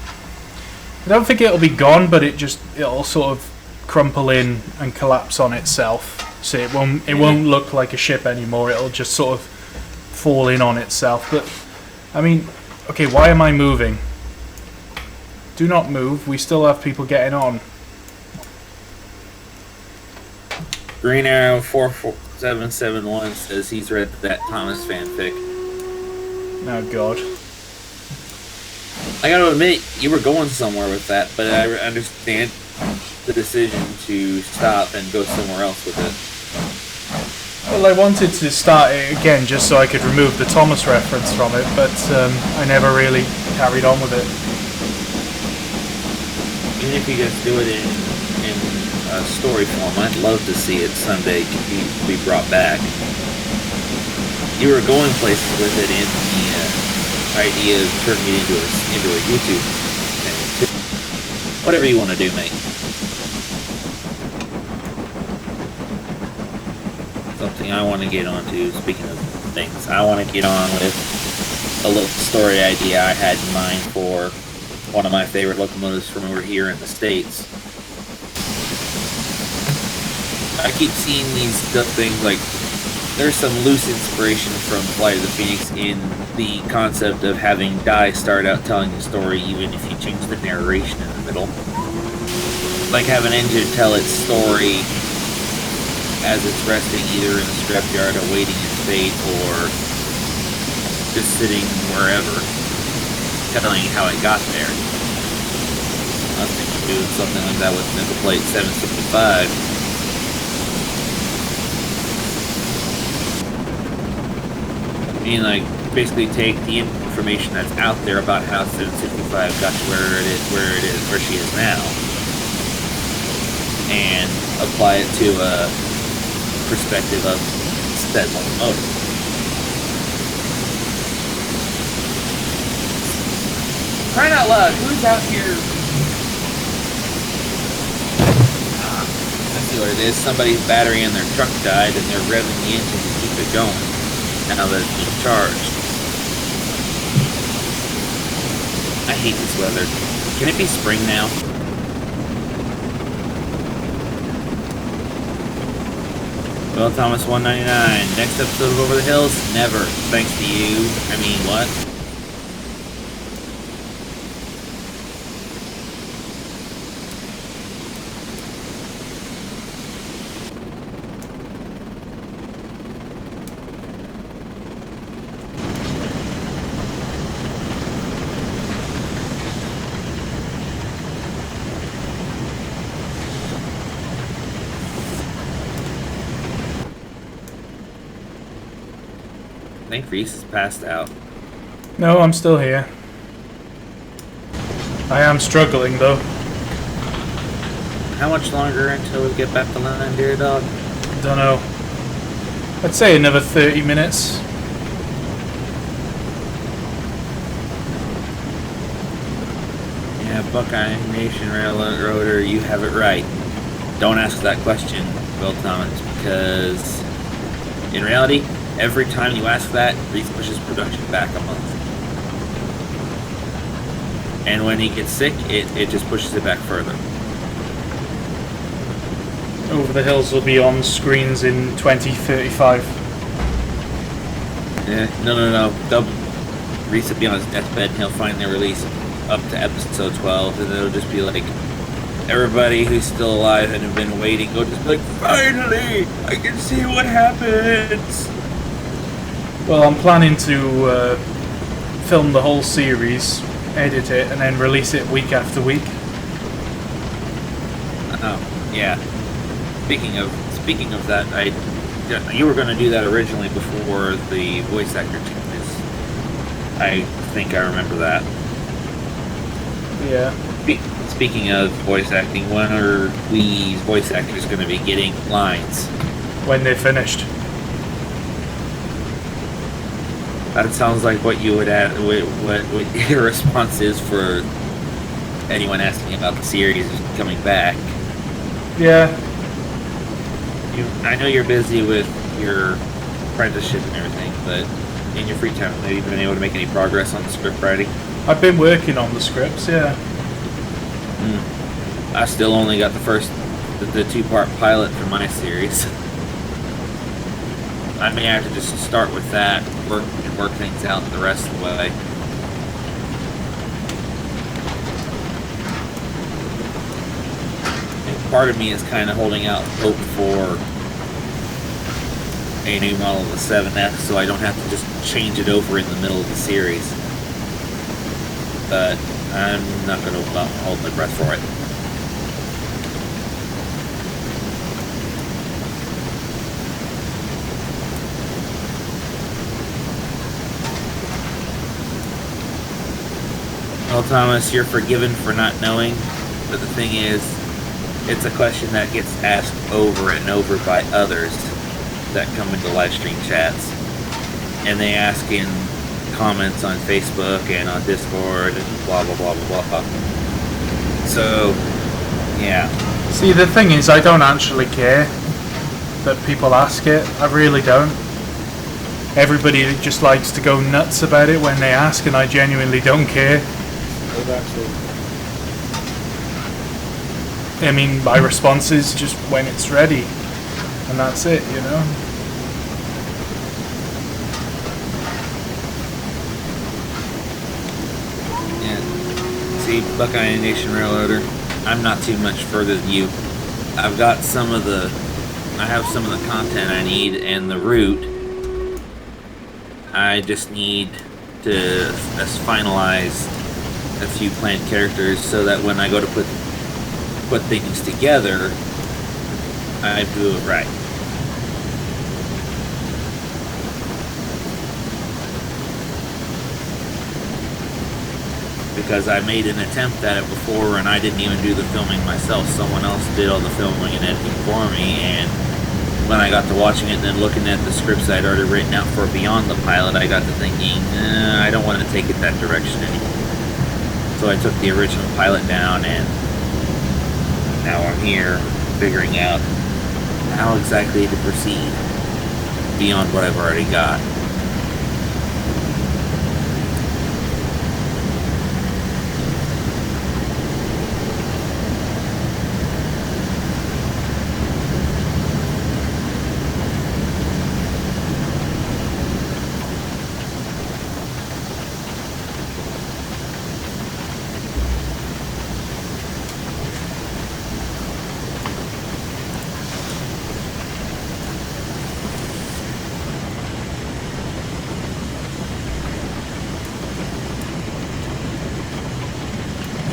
I don't think it'll be gone, but it'll sort of crumple in and collapse on itself. So it won't look like a ship anymore. It'll just sort of fall in on itself. But I mean, okay, why am I moving? Do not move. We still have people getting on. Green Arrow 44771 says he's read that Thomas fanfic. Oh God. I gotta admit, you were going somewhere with that, but I understand the decision to stop and go somewhere else with it. Well, I wanted to start it again just so I could remove the Thomas reference from it, but I never really carried on with it. Even if you just do it in story form, I'd love to see it someday be brought back. You were going places with it in the idea of turning it into a YouTube thing. Whatever you want to do, mate. Something I want to get onto, speaking of things, I want to get on with a little story idea I had in mind for one of my favorite locomotives from over here in the States. I keep seeing these things like there's some loose inspiration from Flight of the Phoenix in the concept of having Dai start out telling the story even if you change the narration in the middle. Like have an engine tell its story as it's resting either in a scrapyard awaiting its fate or just sitting wherever, telling how it got there. I was thinking of doing something like that with Nickel Plate 765. Like basically take the information that's out there about how 765 got to where she is now, and apply it to a perspective of said locomotive. Crying out loud! Who's out here? I see what it is. Somebody's battery in their truck died, and they're revving the engine to keep it going. Now that it's being charged. I hate this weather. Can it be spring now? Well, Thomas 199. Next episode of Over the Hills? Never. Thanks to you. I mean, what? I think Reese is passed out. No, I'm still here. I am struggling though. How much longer until we get back to line, dear dog? Don't know. I'd say another 30 minutes. Yeah, Buckeye Nation Railroader, you have it right. Don't ask that question, Will Thomas, because in reality, every time you ask that, Reese pushes production back a month. And when he gets sick, it just pushes it back further. Over the Hills will be on screens in 2035. No. Reese will be on his deathbed and he'll finally release up to episode 12, and it'll just be like, everybody who's still alive and have been waiting, will just be like, finally, I can see what happens! Well, I'm planning to film the whole series, edit it, and then release it week after week. Oh, yeah. Speaking of that, you were going to do that originally before the voice actor changes. I think I remember that. Yeah. Speaking of voice acting, when are we voice actors going to be getting lines? When they're finished. That sounds like what you would add. What your response is for anyone asking about the series coming back. Yeah. I know you're busy with your apprenticeship and everything, but in your free time, have you been able to make any progress on the script writing? I've been working on the scripts, yeah. I still only got the two-part pilot for my series. I may have to just start with that, work things out the rest of the way. And part of me is kind of holding out hope for a new model of the 7F, so I don't have to just change it over in the middle of the series. But I'm not going to hold my breath for it. Well, Thomas, you're forgiven for not knowing, but the thing is, it's a question that gets asked over and over by others that come into live stream chats. And they ask in comments on Facebook and on Discord and blah, blah, blah, blah, blah. So, yeah. See, the thing is, I don't actually care that people ask it. I really don't. Everybody just likes to go nuts about it when they ask, and I genuinely don't care. I mean, my response is just when it's ready, and that's it, you know? Yeah. See, Buckeye Nation Railroader, I'm not too much further than you. I have some of the content I need and the route. I just need to finalize a few planned characters so that when I go to put things together, I do it right. Because I made an attempt at it before and I didn't even do the filming myself. Someone else did all the filming and editing for me, and when I got to watching it and then looking at the scripts I'd already written out for Beyond the Pilot, I got to thinking, I don't want to take it that direction anymore. So I took the original pilot down, and now I'm here figuring out how exactly to proceed beyond what I've already got.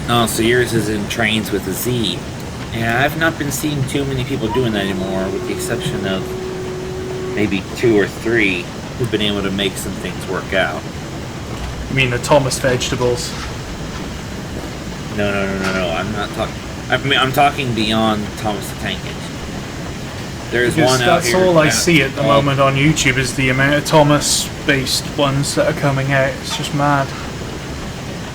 Oh, so yours is in Trains with a Z. Yeah, I've not been seeing too many people doing that anymore, with the exception of maybe 2 or 3 who've been able to make some things work out. You mean the Thomas vegetables? No. I'm not talking. I'm talking beyond Thomas the Tank Engine. There's Because one out that's here. all I see at the moment on YouTube is the amount of Thomas-based ones that are coming out. It's just mad.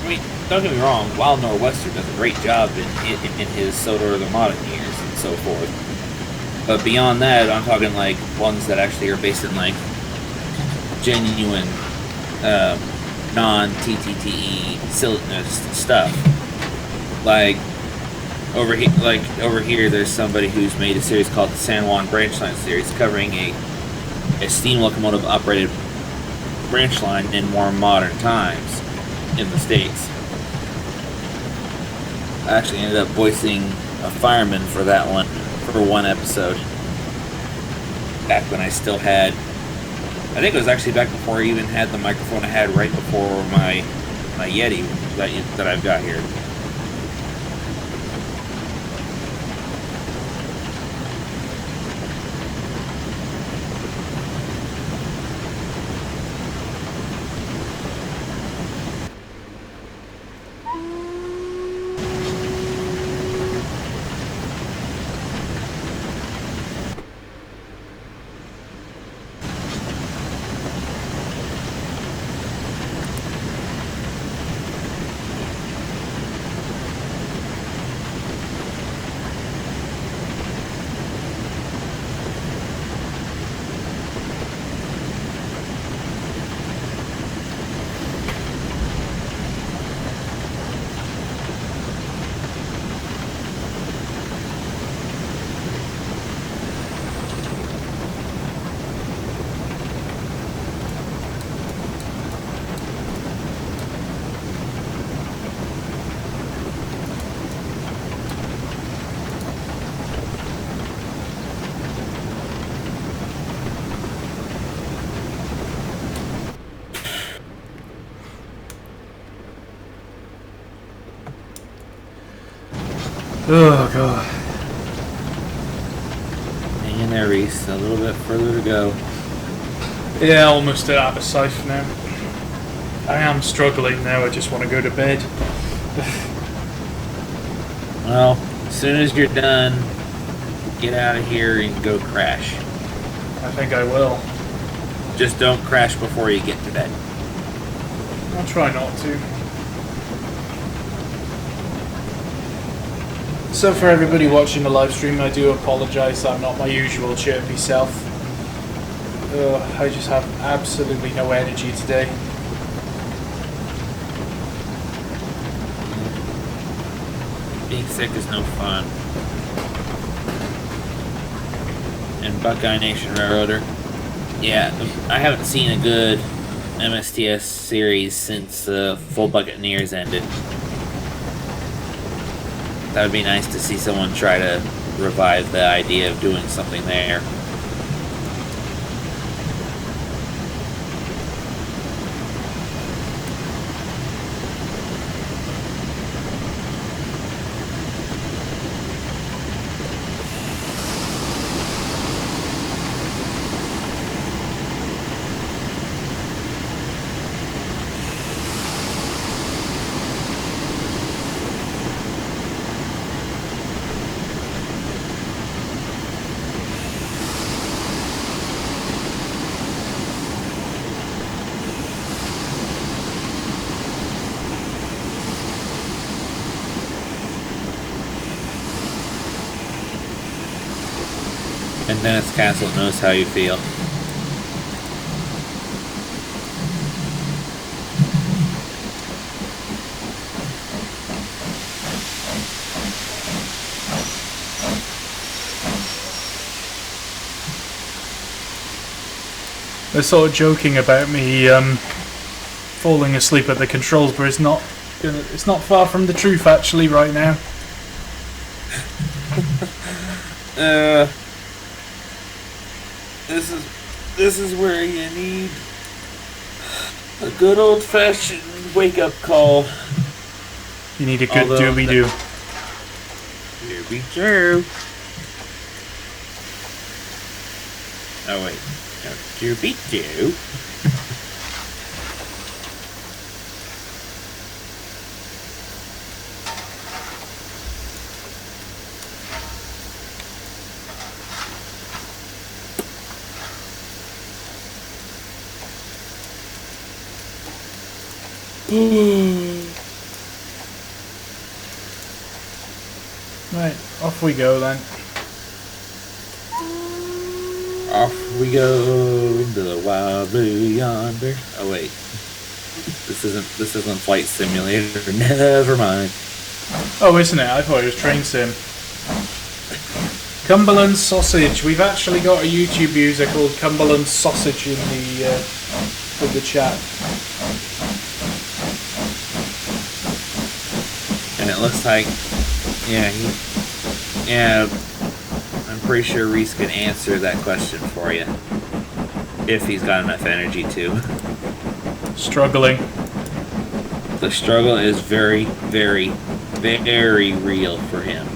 I mean, don't get me wrong. Wild Nor'Wester does a great job in his Sodor of the Modern years and so forth. But beyond that, I'm talking like ones that actually are based in like genuine non-TTTE stuff. Like over here, there's somebody who's made a series called the San Juan Branch Line series, covering a steam locomotive operated branch line in more modern times in the States. I actually ended up voicing a fireman for that one for one episode. Back when I still had, I think it was actually back before I even had the microphone I had right before my Yeti that I've got here. Oh god. Hang in there, Reese. A little bit further to go. Yeah, almost at Abersafe now. I am struggling now, I just want to go to bed. Well, as soon as you're done, get out of here and go crash. I think I will. Just don't crash before you get to bed. I'll try not to. So for everybody watching the live stream, I do apologise, I'm not my usual chirpy self. I just have absolutely no energy today. Being sick is no fun. And Buckeye Nation Railroader. Yeah, I haven't seen a good MSTS series since Full Buccaneers ended. That would be nice to see someone try to revive the idea of doing something there. And Dennis Castle knows how you feel. They're sort of joking about me falling asleep at the controls, but it's not far from the truth actually right now. This is where you need a good old-fashioned wake-up call. You need a good doobie-doo. Doobie-doo. Oh wait, no, doobie-doo. Right, off we go then. Off we go into the wild blue yonder. Oh wait, this isn't Flight Simulator. Never mind. Oh, isn't it? I thought it was Train Sim. Cumberland Sausage. We've actually got a YouTube user called Cumberland Sausage in the chat. And it looks like, yeah, I'm pretty sure Reese can answer that question for you. If he's got enough energy to. Struggling. The struggle is very, very, very real for him.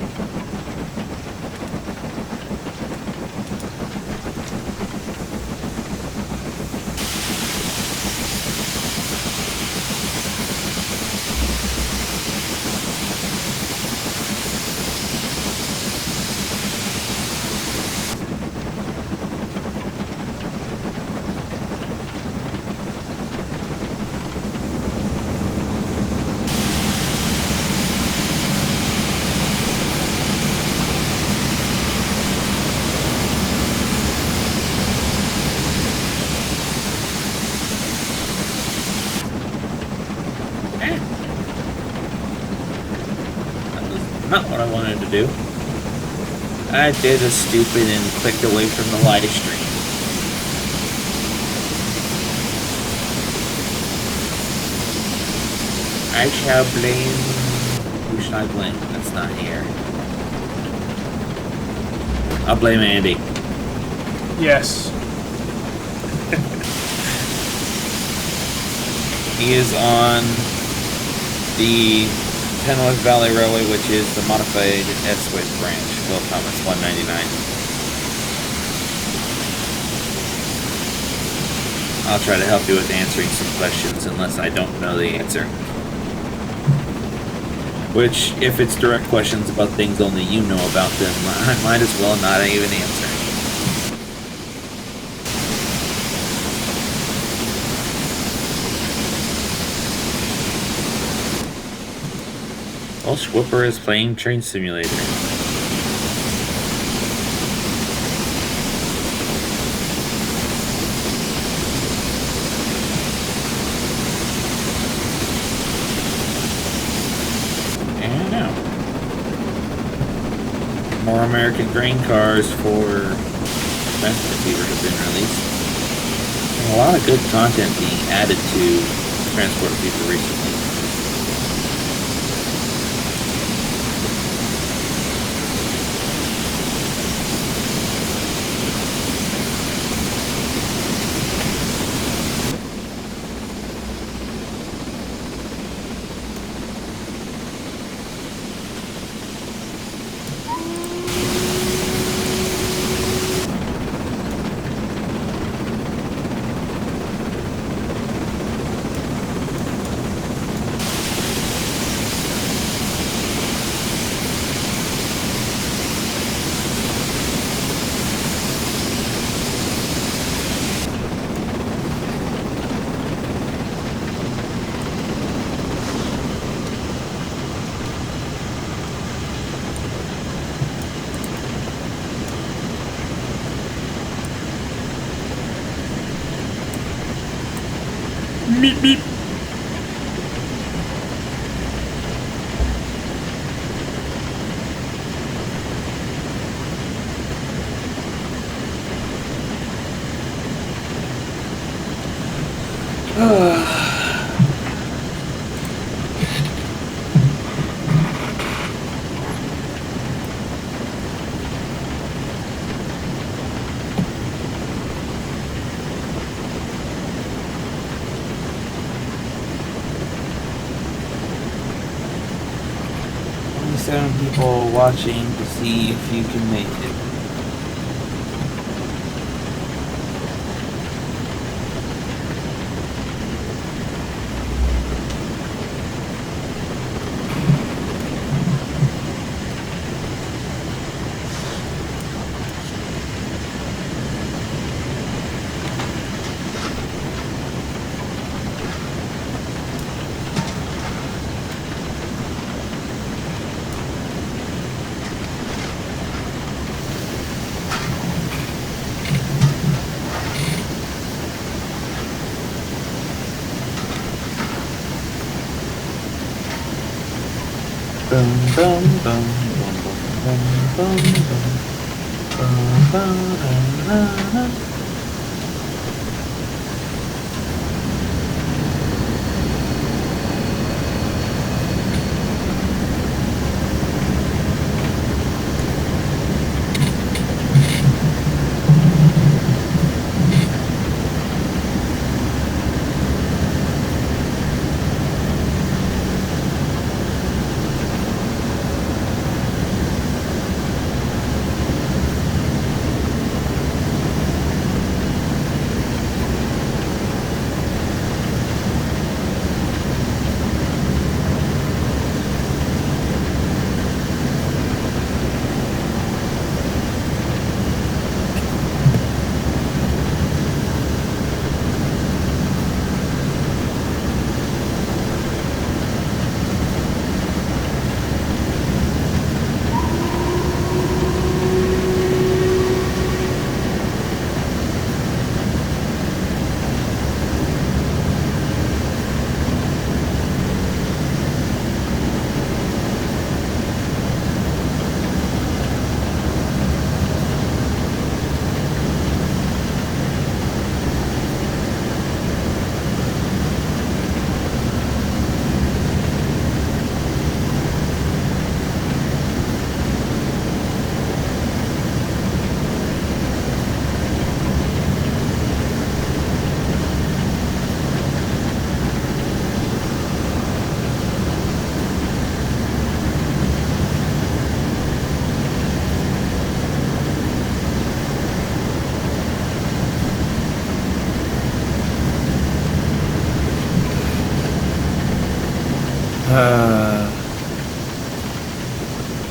Not what I wanted to do. I did a stupid and clicked away from the live stream. I shall blame... Who should I blame? That's not here. I'll blame Andy. Yes. He is on the Penwith Valley Railway, which is the modified S-Switch branch. Will Thomas, 199. I'll try to help you with answering some questions unless I don't know the answer. Which, if it's direct questions about things only you know about, then I might as well not even answer. Welsh Whipper is playing Train Simulator. And now, more American grain cars for Transport Fever have been released. And a lot of good content being added to Transport Fever recently. Beep beep. People watching to see if you can make it.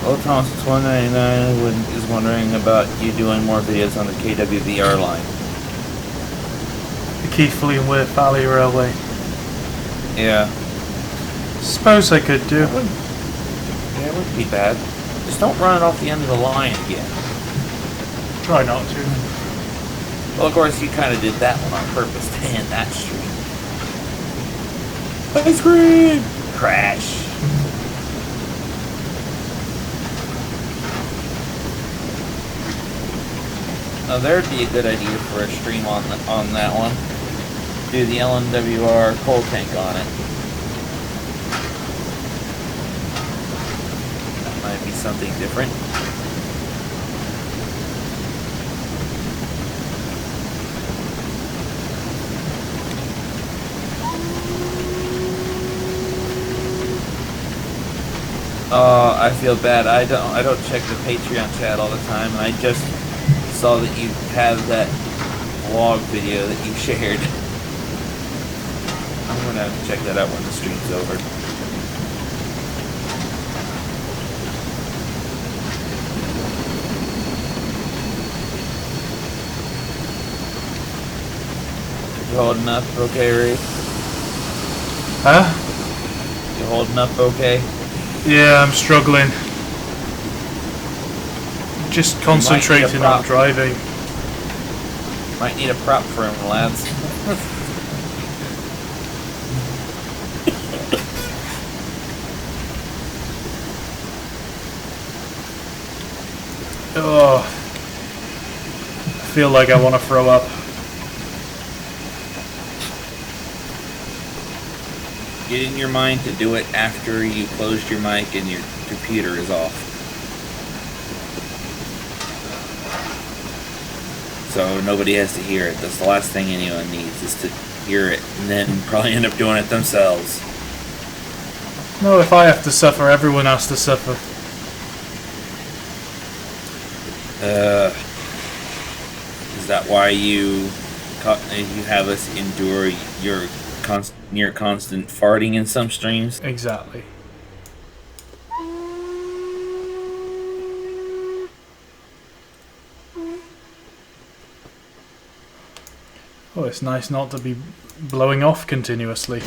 Well, Thomas 199 is wondering about you doing more videos on the KWVR line. The Keighley and Worth Valley Railway. Yeah. Suppose I could do. Yeah, it wouldn't be bad. Just don't run it off the end of the line again. Try not to. Well, of course, you kind of did that one on purpose to end that stream. Ice cream! Crash. Oh, there'd be a good idea for a stream on that one. Do the LNWR coal tank on it. That might be something different. Oh, I feel bad. I don't check the Patreon chat all the time, and I just saw that you have that vlog video that you shared. I'm gonna check that out when the stream's over. You holding up okay, Ray? Huh? You holding up okay? Yeah, I'm struggling. Just concentrating on driving. Might need a prop for him, lads. Oh, I feel like I want to throw up. Get in your mind to do it after you closed your mic and your computer is off. So nobody has to hear it. That's the last thing anyone needs, is to hear it, and then probably end up doing it themselves. No, if I have to suffer, everyone has to suffer. Is that why you have us endure your near constant farting in some streams? Exactly. Oh, it's nice not to be blowing off continuously.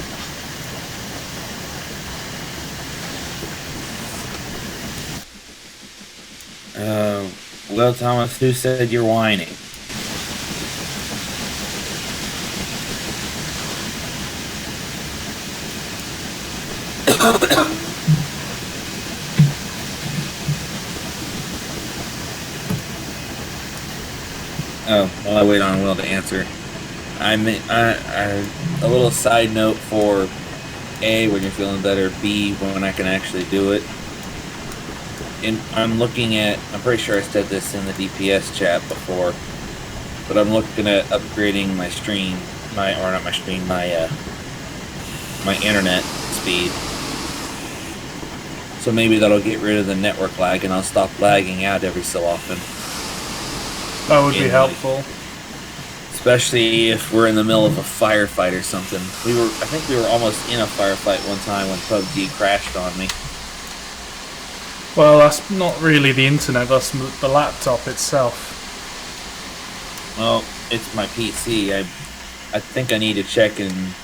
Well, Thomas, who said you're whining? Oh, well, I wait on Will to answer. A little side note for A, when you're feeling better, B, when I can actually do it. And I'm looking at, I'm pretty sure I said this in the DPS chat before, but I'm looking at upgrading my stream, my internet speed. So maybe that'll get rid of the network lag and I'll stop lagging out every so often. That would be helpful. Especially if we're in the middle of a firefight or something. I think we were almost in a firefight one time when PUBG crashed on me. Well, that's not really the internet, that's the laptop itself. Well, it's my PC. I think I need to check and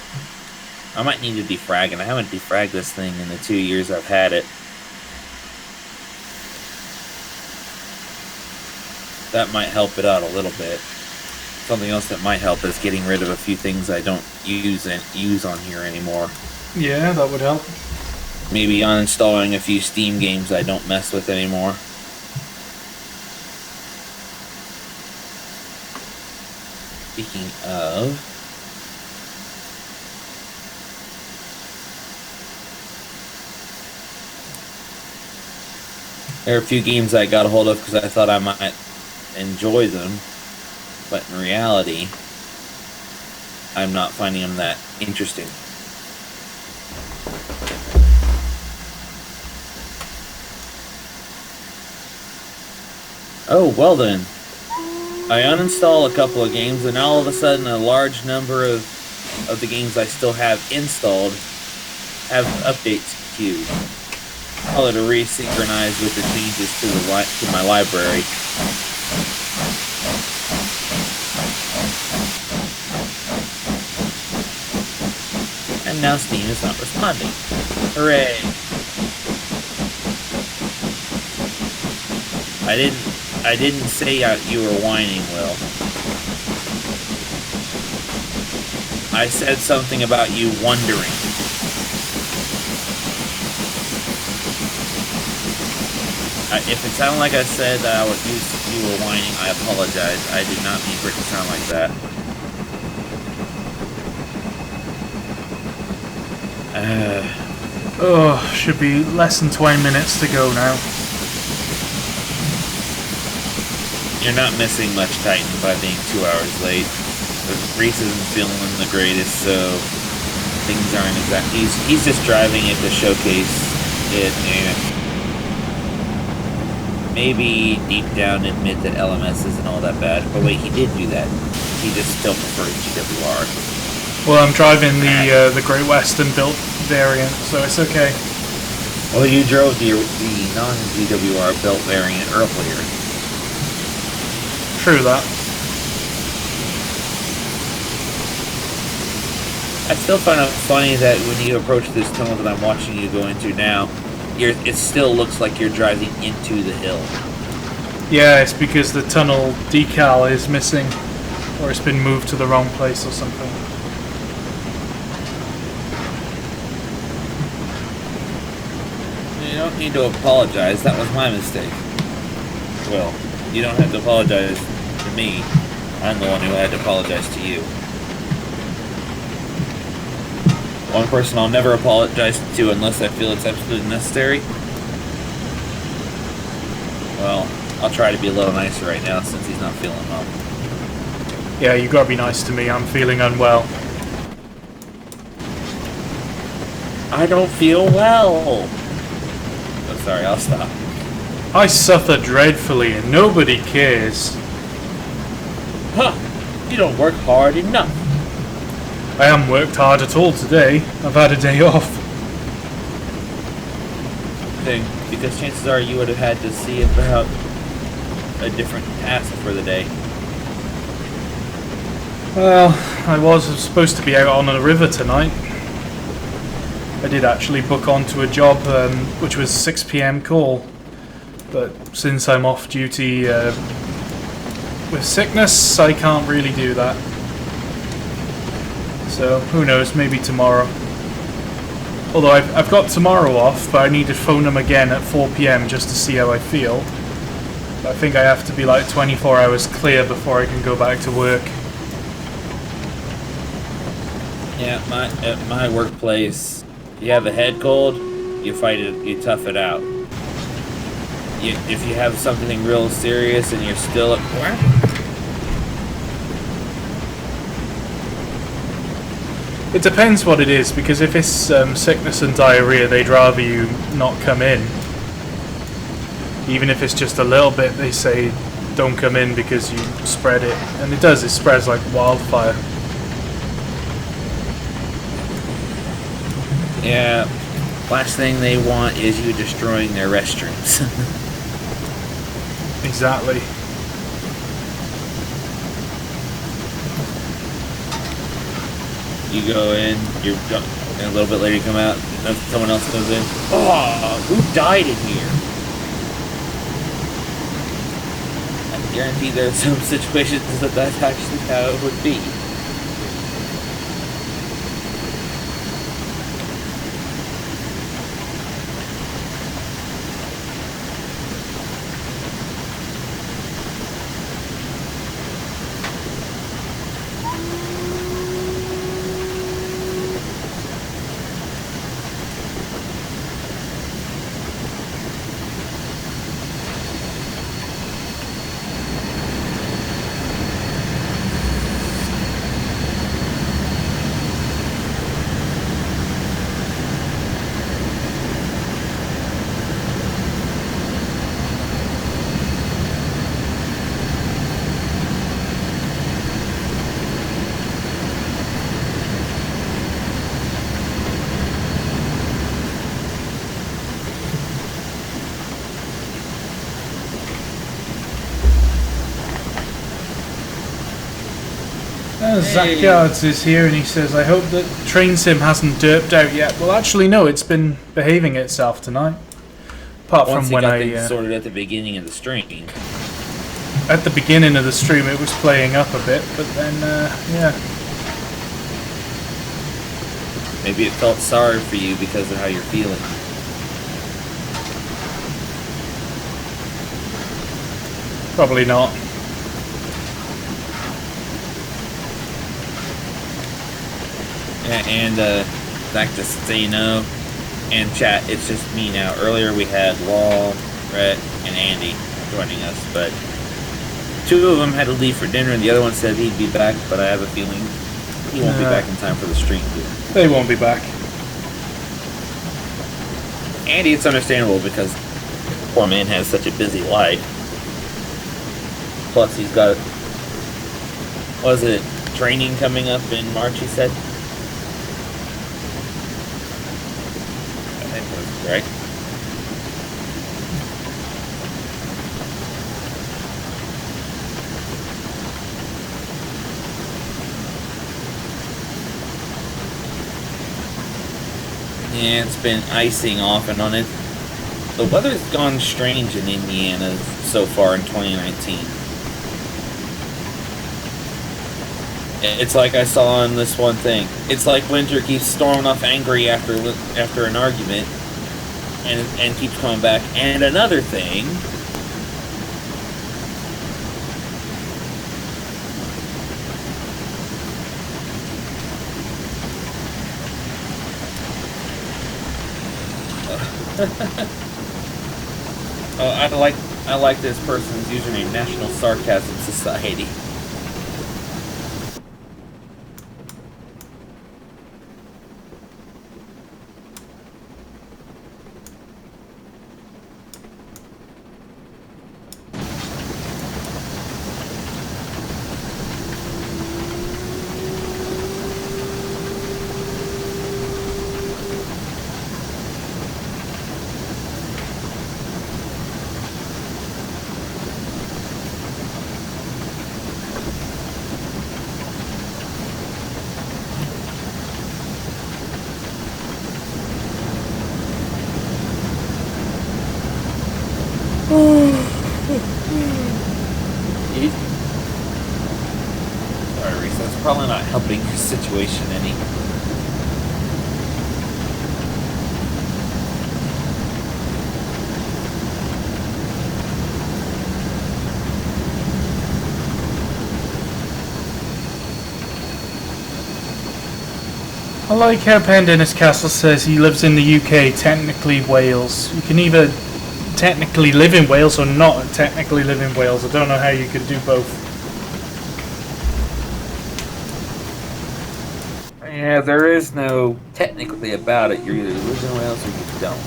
I might need to defrag, and I haven't defragged this thing in the 2 years I've had it. That might help it out a little bit. Something else that might help is getting rid of a few things I don't use on here anymore. Yeah, that would help. Maybe uninstalling a few Steam games I don't mess with anymore. Speaking of... there are a few games I got a hold of because I thought I might enjoy them, but in reality, I'm not finding them that interesting. Oh, well then. I uninstall a couple of games, and all of a sudden a large number of the games I still have installed have updates queued. Tell her to resynchronize with the changes to my library. And now Steam is not responding. Hooray! I didn't say you were whining, Will. I said something about you wondering. If it sounded like I said that you were whining, I apologize. I did not mean for it to sound like that. Should be less than 20 minutes to go now. You're not missing much, Titan, by being 2 hours late. Reese isn't feeling the greatest, so things aren't exactly... He's just driving it to showcase it, and maybe deep down admit that LMS isn't all that bad. But wait, he did do that. He just still prefers GWR. Well, I'm driving the Great Western built variant, so it's okay. Well, you drove the non-GWR built variant earlier. True that. I still find it funny that when you approach this tunnel that I'm watching you go into now, it still looks like you're driving into the hill. Yeah, it's because the tunnel decal is missing, or it's been moved to the wrong place or something. You don't need to apologize. That was my mistake. Well, you don't have to apologize to me. I'm the one who had to apologize to you. One person I'll never apologize to unless I feel it's absolutely necessary. Well, I'll try to be a little nicer right now since he's not feeling well. Yeah, you gotta be nice to me. I'm feeling unwell. I don't feel well. Oh, sorry, I'll stop. I suffer dreadfully and nobody cares. Huh, you don't work hard enough. I haven't worked hard at all today. I've had a day off. Thing, because chances are you would have had to see about a different task for the day. Well, I was supposed to be out on a river tonight. I did actually book onto a job, which was 6 PM call. But since I'm off duty with sickness, I can't really do that. So, who knows, maybe tomorrow. Although I've got tomorrow off, but I need to phone them again at 4 PM just to see how I feel. I think I have to be like 24 hours clear before I can go back to work. Yeah, at my workplace, you have a head cold, you fight it, you tough it out. If you have something real serious and you're still at work, it depends what it is, because if it's sickness and diarrhea, they'd rather you not come in. Even if it's just a little bit, they say don't come in because you spread it. And it does, it spreads like wildfire. yeah, last thing they want is you destroying their restrooms. Exactly. You go in, and a little bit later you come out, and someone else goes in. Oh, who died in here? I guarantee there's some situations that that's actually how it would be. Zach Yards is here and he says, I hope that Train Sim hasn't derped out yet. Well, actually, no, it's been behaving itself tonight. Apart Once from when got things sorted at the beginning of the stream. At the beginning of the stream, it was playing up a bit, but then, yeah. Maybe it felt sorry for you because of how you're feeling. Probably not. Yeah, and Zach, just so you know, and chat, it's just me now. Earlier we had Wall, Rhett, and Andy joining us, but 2 of them had to leave for dinner, and the other one said he'd be back, but I have a feeling he won't be back in time for the stream. They won't be back. Andy, it's understandable because poor man has such a busy life. Plus, he's got, was it training coming up in March, he said? I think that's right. Yeah, it's been icing off and on it. The weather's gone strange in Indiana so far in 2019. It's like I saw in this one thing. It's like winter keeps storming off angry after an argument, and keeps coming back. And another thing. I like this person's username, National Sarcasm Society. Sorry, Reese, that's probably not helping your situation any. I like how Pendennis Castle says he lives in the UK, technically Wales. You can either technically live in Wales or not technically live in Wales. I don't know how you could do both. Yeah, there is no technically about it. You either live in Wales or you don't.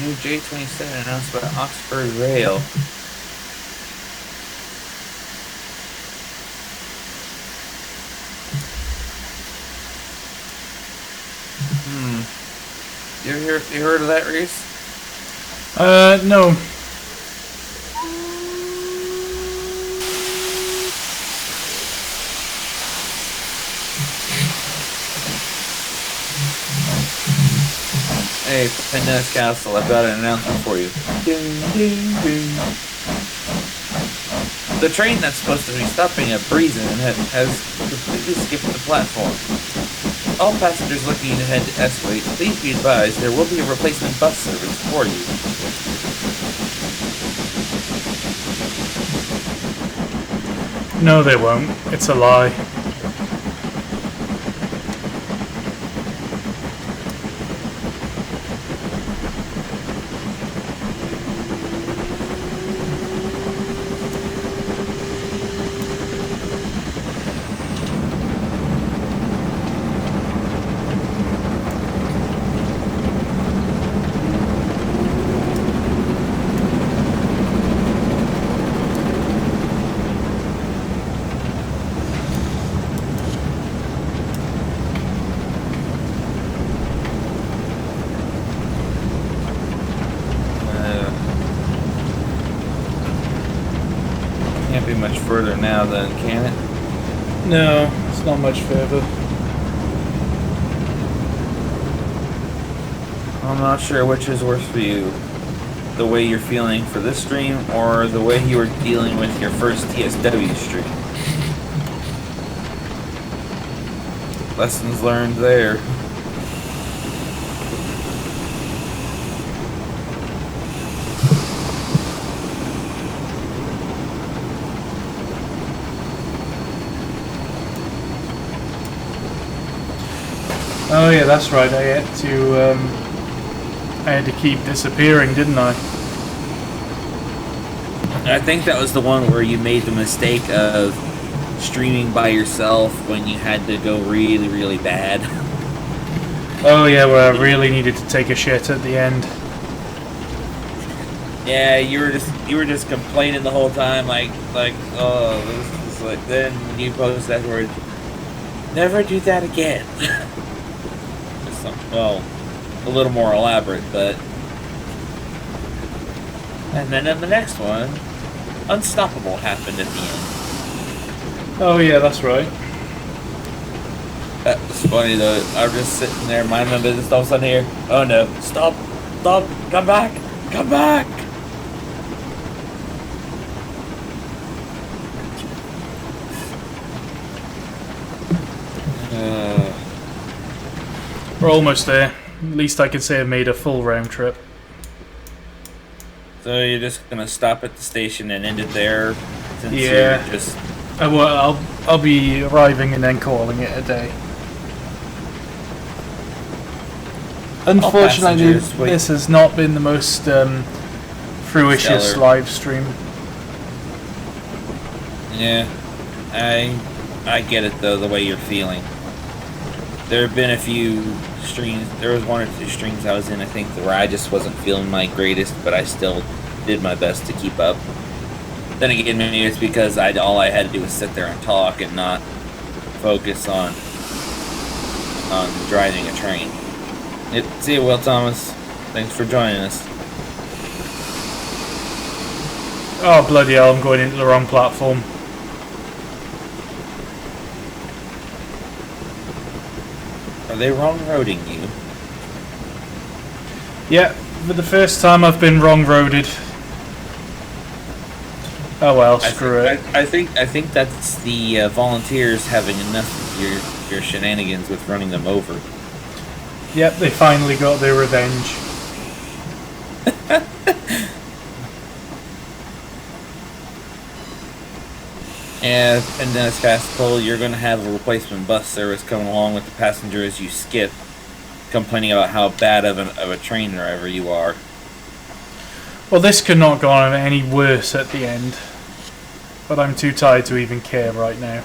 New J27 announced by Oxford Rail. You heard of that, Reese? No. Hey, Pendennis Castle, I've got an announcement for you. Ding, ding, ding. The train that's supposed to be stopping at Breezen has completely skipped the platform. All passengers looking ahead to escalate, please be advised there will be a replacement bus service for you. No, they won't. It's a lie. Can't be much further now then, can it? No, it's not much further. I'm not sure which is worse for you. The way you're feeling for this stream, or the way you were dealing with your first TSW stream. Lessons learned there. Oh yeah, that's right. I had to keep disappearing, didn't I? I think that was the one where you made the mistake of streaming by yourself when you had to go really, really bad. Oh yeah, where I really needed to take a shit at the end. Yeah, you were just complaining the whole time, like oh, this is like. Then you post that word, never do that again. Well, a little more elaborate, but. And then in the next one, Unstoppable happened at the end. Oh yeah, that's right. That was funny though. I was just sitting there minding my business, all of a sudden here. Oh no! Stop! Stop! Come back! Come back! We're almost there. At least I can say I made a full round trip. So you're just gonna stop at the station and end it there? Since Yeah. You're just. I'll be arriving and then calling it a day. Unfortunately, passengers wait. this has not been the most fruitious Stellar. live stream. Yeah, I get it though, the way you're feeling. There have been a few streams. There was one or two streams I was in, I think, where I just wasn't feeling my greatest, but I still did my best to keep up. Then again, maybe it's because all I had to do was sit there and talk and not focus on driving a train. See you, Will Thomas. Thanks for joining us. Oh bloody hell! I'm going into the wrong platform. Are they wrong-roading you? Yeah, for the first time I've been wrong-roaded. Oh well, screw it. I think that's the volunteers having enough of your shenanigans with running them over. Yep, they finally got their revenge. And Dennis Casticle, you're going to have a replacement bus service coming along with the passenger as you skip, complaining about how bad of a train driver you are. Well, this could not go on any worse at the end. But I'm too tired to even care right now.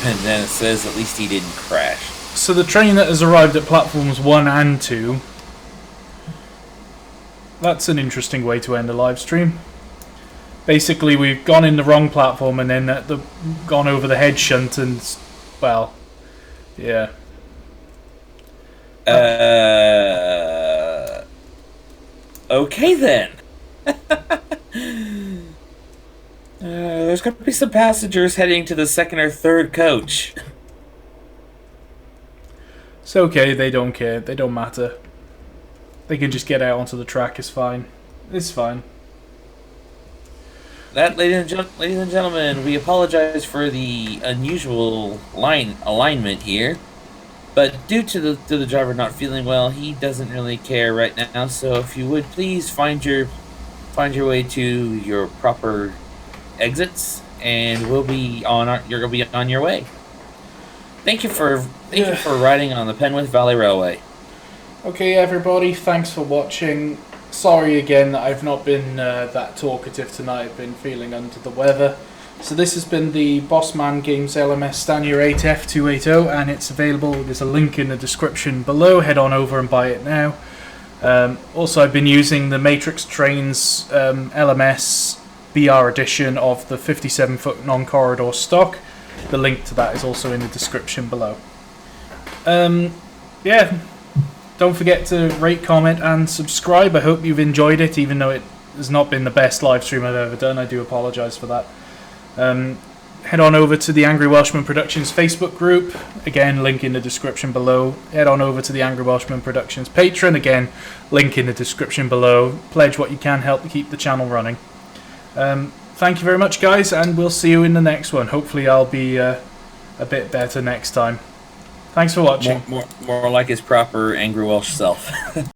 And then it says at least he didn't crash. So the train that has arrived at platforms 1 and 2. That's an interesting way to end a live stream. Basically, we've gone in the wrong platform and then gone over the head shunt and, well, yeah. Okay then. There's going to be some passengers heading to the second or third coach. It's okay, they don't care, they don't matter. They can just get out onto the track, it's fine. It's fine. That, ladies and gentlemen, we apologize for the unusual alignment here, but due to the driver not feeling well, he doesn't really care right now. So if you would please find your way to your proper exits, and you're gonna be on your way. Thank you for riding on the Penwith Valley Railway. Okay, everybody, thanks for watching. Sorry again that I've not been that talkative tonight. I've been feeling under the weather. So this has been the Bossman Games LMS Stanier 8F280, and it's available. There's a link in the description below. Head on over and buy it now. Also, I've been using the Matrix Trains LMS BR edition of the 57-foot non-corridor stock. The link to that is also in the description below. Yeah. Don't forget to rate, comment, and subscribe. I hope you've enjoyed it, even though it has not been the best live stream I've ever done. I do apologise for that. Head on over to the Angry Welshman Productions Facebook group. Again, link in the description below. Head on over to the Angry Welshman Productions Patreon. Again, link in the description below. Pledge what you can, help to keep the channel running. Thank you very much, guys, and we'll see you in the next one. Hopefully I'll be a bit better next time. Thanks for watching. More like his proper Angry Welsh self.